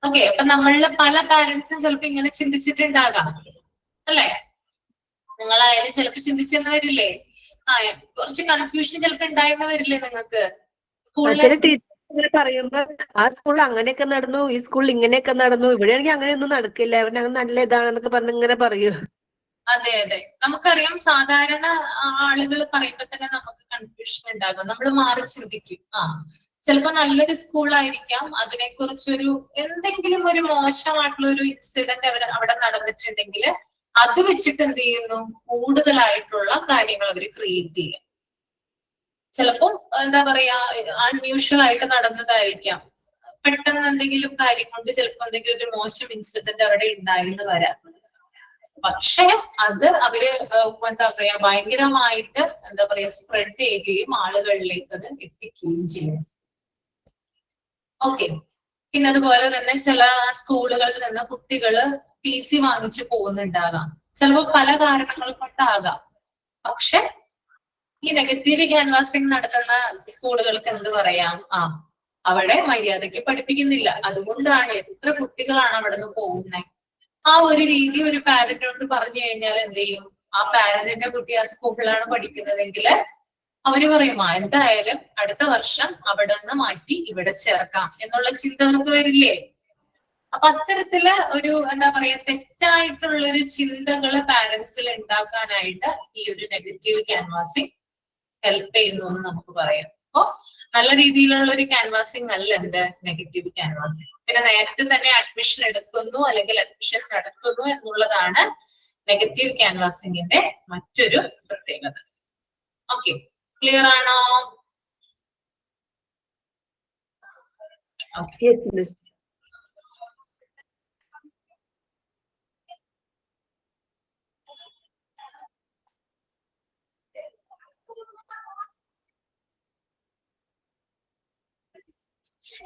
ഓക്കെ, അപ്പൊ നമ്മളില് പല പാരന്റ്സും ചിലപ്പോ ഇങ്ങനെ ചിന്തിച്ചിട്ടുണ്ടാകാം അല്ലെ? നിങ്ങളായാലും ചിലപ്പോ ചിന്തിച്ചെന്ന് വരില്ലേ? കുറച്ച് കൺഫ്യൂഷൻ ചിലപ്പോ ഉണ്ടായെന്ന് വരില്ലേ നിങ്ങൾക്ക് സ്കൂളിൽ? ടീച്ചർ പറയുമ്പോ ആ സ്കൂളിൽ അങ്ങനെയൊക്കെ നടന്നു, ഈ സ്കൂളിൽ ഇങ്ങനെയൊക്കെ നടന്നു, ഇവിടെയാണെങ്കിൽ അങ്ങനെയൊന്നും നടക്കില്ല, ഇവിടെ നല്ല ഇതാണെന്നൊക്കെ പറഞ്ഞ് ഇങ്ങനെ പറയൂ. അതെ അതെ, നമുക്കറിയാം സാധാരണ ആളുകൾ പറയുമ്പോ തന്നെ നമുക്ക് കൺഫ്യൂഷൻ ഉണ്ടാകും, നമ്മൾ മാറി ചിന്തിക്കും. ചിലപ്പോ നല്ലൊരു സ്കൂളായിരിക്കാം, അതിനെക്കുറിച്ചൊരു എന്തെങ്കിലും ഒരു മോശമായിട്ടുള്ള ഒരു ഇൻസിഡന്റ് അവിടെ നടന്നിട്ടുണ്ടെങ്കിൽ അത് വെച്ചിട്ട് എന്ത് ചെയ്യുന്നു, കൂടുതലായിട്ടുള്ള കാര്യങ്ങൾ അവർ ക്രിയേറ്റ് ചെയ്യും. ചിലപ്പോ എന്താ പറയാ, അൺയൂഷ്വൽ ആയിട്ട് നടന്നതായിരിക്കാം, പെട്ടെന്ന് എന്തെങ്കിലും കാര്യം കൊണ്ട് ചിലപ്പോ എന്തെങ്കിലും ഒരു മോശം ഇൻസിഡന്റ് അവിടെ ഉണ്ടായെന്ന് വരാം. പക്ഷെ അത് അവര് എന്താ പറയാ, ഭയങ്കരമായിട്ട് എന്താ പറയാ സ്പ്രെഡ് ചെയ്യുകയും ആളുകളിലേക്ക് അത് എത്തിക്കുകയും ചെയ്യും. ഓക്കെ, പിന്നെ അതുപോലെ തന്നെ ചില സ്കൂളുകളിൽ നിന്ന് കുട്ടികള് PC വാങ്ങിച്ചു പോകുന്നുണ്ടാകാം, ചിലപ്പോൾ പല കാരണങ്ങൾ കൊണ്ടാകാം. പക്ഷെ ഈ നെഗറ്റീവ് ക്യാൻവാസിംഗ് നടത്തുന്ന സ്കൂളുകൾക്ക് എന്ത് പറയാം, അവിടെ മര്യാദയ്ക്ക് പഠിപ്പിക്കുന്നില്ല, അതുകൊണ്ടാണ് എത്ര കുട്ടികളാണ് അവിടെ നിന്ന് പോകുന്നത്. ആ ഒരു രീതി ഒരു പാരന്റിനോട് പറഞ്ഞു കഴിഞ്ഞാൽ എന്ത് ചെയ്യും, ആ പാരന്റിന്റെ കുട്ടി ആ സ്കൂളിലാണ് പഠിക്കുന്നതെങ്കിൽ അവര് പറയും, എന്തായാലും അടുത്ത വർഷം അവിടെ നിന്ന് മാറ്റി ഇവിടെ ചേർക്കാം എന്നുള്ള ചിന്ത അവർക്ക് വരില്ലേ? അപ്പൊ അത്തരത്തില് ഒരു എന്താ പറയാ തെറ്റായിട്ടുള്ളൊരു ചിന്തകള് പാരന്റ്സിൽ ഉണ്ടാക്കാനായിട്ട് ഈ ഒരു നെഗറ്റീവ് ക്യാൻവാസിംഗ് ഹെൽപ്പ് ചെയ്യുന്നു എന്ന് നമുക്ക് പറയാം. അപ്പൊ നല്ല രീതിയിലുള്ള ഒരു ക്യാൻവാസിംഗ് അല്ല എന്ത് നെഗറ്റീവ് ക്യാൻവാസിംഗ്. പിന്നെ നേരത്തെ തന്നെ അഡ്മിഷൻ എടുക്കുന്നു അല്ലെങ്കിൽ അഡ്മിഷൻ നടത്തുന്നു എന്നുള്ളതാണ് നെഗറ്റീവ് ക്യാൻവാസിംഗിന്റെ മറ്റൊരു പ്രത്യേകത. ഓക്കെ, ക്ലിയർ ആണോ?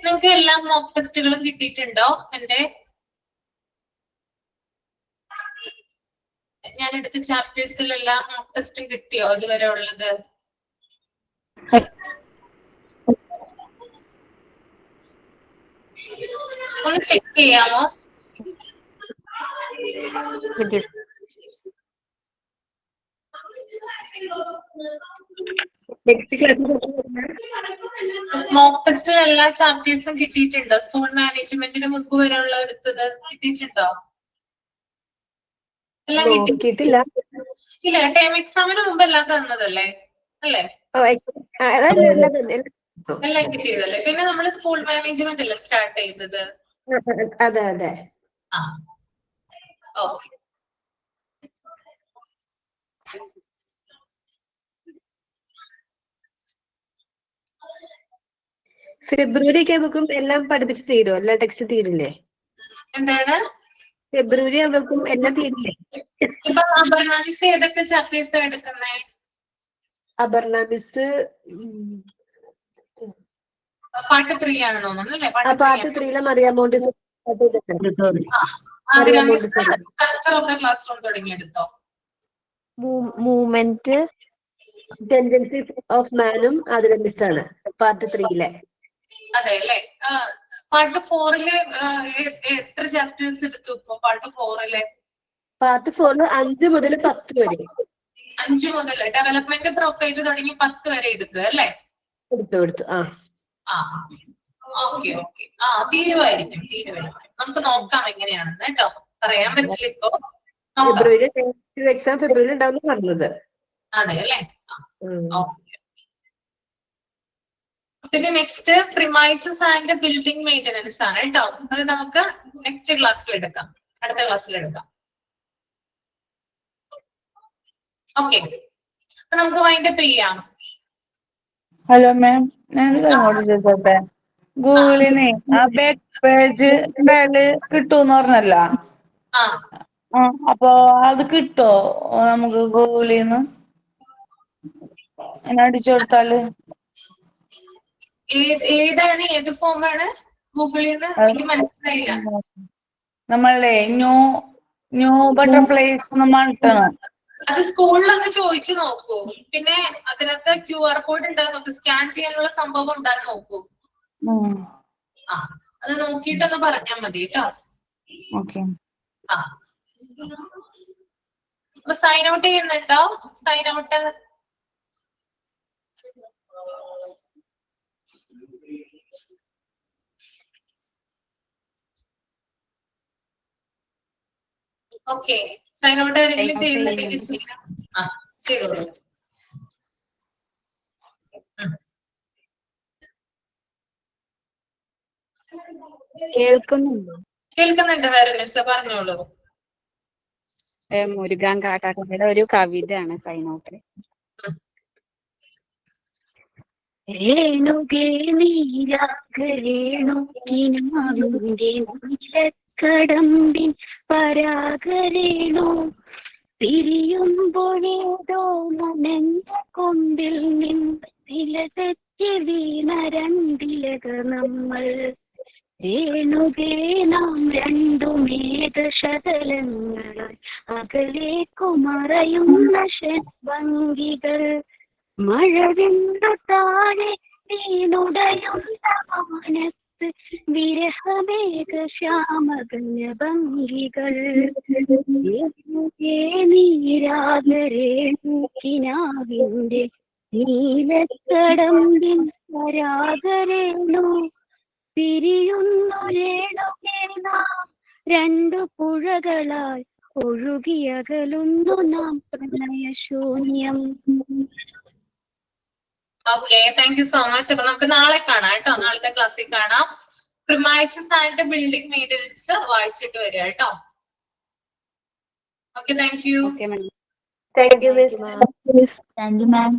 നിങ്ങൾക്ക് എല്ലാ മോക്ക് ടെസ്റ്റുകളും കിട്ടിയിട്ടുണ്ടോ? ഞാൻ എടുത്ത ചാപ്റ്റേഴ്സിലെല്ലാം മോക്ക് ടെസ്റ്റും കിട്ടിയോ ഇതുവരെ ഉള്ളത്? ഒന്ന് ചെക്ക് ചെയ്യാമോ? മോക്ക് ടെസ്റ്റ് എല്ലാ ചാപ്റ്റേഴ്സും കിട്ടിയിട്ടുണ്ടോ? സ്കൂൾ മാനേജ്മെന്റിന് മുമ്പ് വരെ ഉള്ള എടുത്തത് കിട്ടിയിട്ടുണ്ടോ? എല്ലാം കിട്ടിയിട്ടില്ല. ഇല്ല, ടേം എക്സാമിന് മുമ്പ് എല്ലാം തന്നതല്ലേ അല്ലേ? എല്ലാം കിട്ടിയതല്ലേ? പിന്നെ നമ്മള് സ്കൂൾ മാനേജ്മെന്റ് അല്ലേ സ്റ്റാർട്ട് ചെയ്തത്? അതെ അതെ. ഓക്കെ, ഫെബ്രുവരി ഒക്കെ ആകുമ്പോഴേക്കും എല്ലാം പഠിപ്പിച്ച് തീരും, എല്ലാ ടെക്സ്റ്റ് തീരില്ലേ? എന്താണ്? ഫെബ്രുവരി ആകുമ്പോഴേക്കും എല്ലാം തീരില്ലേ? ഇപ്പൊ അപർണ മിസ് ഏതൊക്കെ ചാപ്റ്റേഴ്സ് എടുക്കുന്നേ? അപർണ മിസ് പാർട്ട് 3 ആണെന്ന് തോന്നുന്നു അല്ലേ? Part 3 Maria Montessori structure of the classroom തുടങ്ങിയെടുത്തോ? മൂവ്മെന്റ് ടെൻഡൻസി ഓഫ് മാനും അതിലെ മിസ്സാണ് പാർട്ട് 3 അതെ അല്ലേ? പാർട്ട് 4 എത്ര ചാപ്റ്റേഴ്സ് എടുത്തു ഇപ്പൊ പാർട്ട് 4? പാർട്ട് 4 5 മുതൽ 10 വരെ. 5 മുതൽ ഡെവലപ്മെന്റ് പ്രൊഫൈൽ തുടങ്ങി 10 വരെ എടുക്കുക അല്ലേ? എടുത്തു. ഓക്കെ. തീരുമായിരിക്കും. നമുക്ക് നോക്കാം എങ്ങനെയാണെന്ന് കേട്ടോ, പറയാൻ പറ്റില്ല ഇപ്പൊ. ഫെബ്രുവരി എക്സാം ഫെബ്രുവരി ഉണ്ടാവുന്ന പറഞ്ഞത്. അതെ അല്ലേ? ഉം. ഓക്കെ. പിന്നെ next premises and building maintenance ആണ് കേട്ടോ. അത് നമുക്ക് നെക്സ്റ്റ് ക്ലാസ്സിൽ എടുക്കാം, അടുത്ത ക്ലാസ്സിൽ എടുക്കാം. ഓക്കെ, നമുക്ക് വൈൻഡപ്പ് ചെയ്യാം. ഹലോ മാം, ഞാനൊരു കാര്യം കൂടി ചോദിച്ചോട്ടെ? ഗൂഗിളിന് ആ ബാക്ക് പേജ് ഉണ്ടായാല് കിട്ടൂന്ന് പറഞ്ഞല്ല. ആ അപ്പൊ അത് കിട്ടോ നമുക്ക് ഗൂഗിളിന്ന് എന്നെ അടിച്ചു കൊടുത്താല്? ഏതാണ്, ഏത് ഫോമാണ് ഗൂഗിളിൽ നിന്ന്? എനിക്ക് മനസ്സിലായില്ല. നമ്മളെ ന്യൂ ബട്ടർഫ്ലൈസ് പറഞ്ഞിട്ടാണ്. അത് സ്കൂളിലൊന്ന് ചോദിച്ചു നോക്കൂ. പിന്നെ അതിനകത്ത് QR കോഡ് ഉണ്ടാകും, നോക്കൂ. സ്കാൻ ചെയ്യാനുള്ള സംഭവം ഉണ്ടാകും, നോക്കൂ. ആ, അത് നോക്കിയിട്ടൊന്ന് പറഞ്ഞാൽ മതി കേട്ടോ. ഓക്കെ. ആ, അപ്പൊ സൈൻ ഔട്ട് ചെയ്യുന്നുണ്ടോ? Sign out. Okay, sign out ആരെങ്കിലും ചെയ്യുന്നുണ്ടെങ്കിൽ ചെയ്തോളൂ. കേൾക്കുന്നുണ്ട്. വേറെ മിസ് പറഞ്ഞോളൂ. മുരുകാൻ കാട്ടാക്കടയുടെ ഒരു കവിതയാണ് സൈൻ ഔട്ട്. രേണുകേ നീരാകരേണുകിനാവിന്റെ നീലക്കടമ്പിൻ പരാഗരേണു പിരിയുമ്പോഴേതോ നനഞ്ഞ കൊമ്പിൽ നില തെറ്റി വീണ രണ്ടിലക നമ്മൾ. രേണുകേ നാം രണ്ടുമേധശതലങ്ങളായി അകലേക്കു മറയുന്ന ഭംഗികൾ. മഴവിന്തു താഴെ വീണുടയുന്ന മാനത്ത് വിരഹമേഘ ശ്യാമകന്യ ഭംഗികൾ. നീരാഗരേണുകിനാവിന്റെ നീലക്കടമ്പിൻ പരാഗരേണു പിരിയുന്നു. രേണുകേ നാം രണ്ടു പുഴകളായി ഒഴുകിയകലുന്നു നാം പ്രണയശൂന്യം. Okay, thank you so much. അപ്പൊ നമുക്ക് നാളെ കാണാം കേട്ടോ. നാളത്തെ ക്ലാസ്സിൽ കാണാം. പ്രിമൈസസ് ആൻഡ് ബിൽഡിംഗ് മെയിൻ്റനൻസ് വായിച്ചിട്ട് വരിക കേട്ടോ. Okay, thank U. Thank you miss. Thank you ma'am.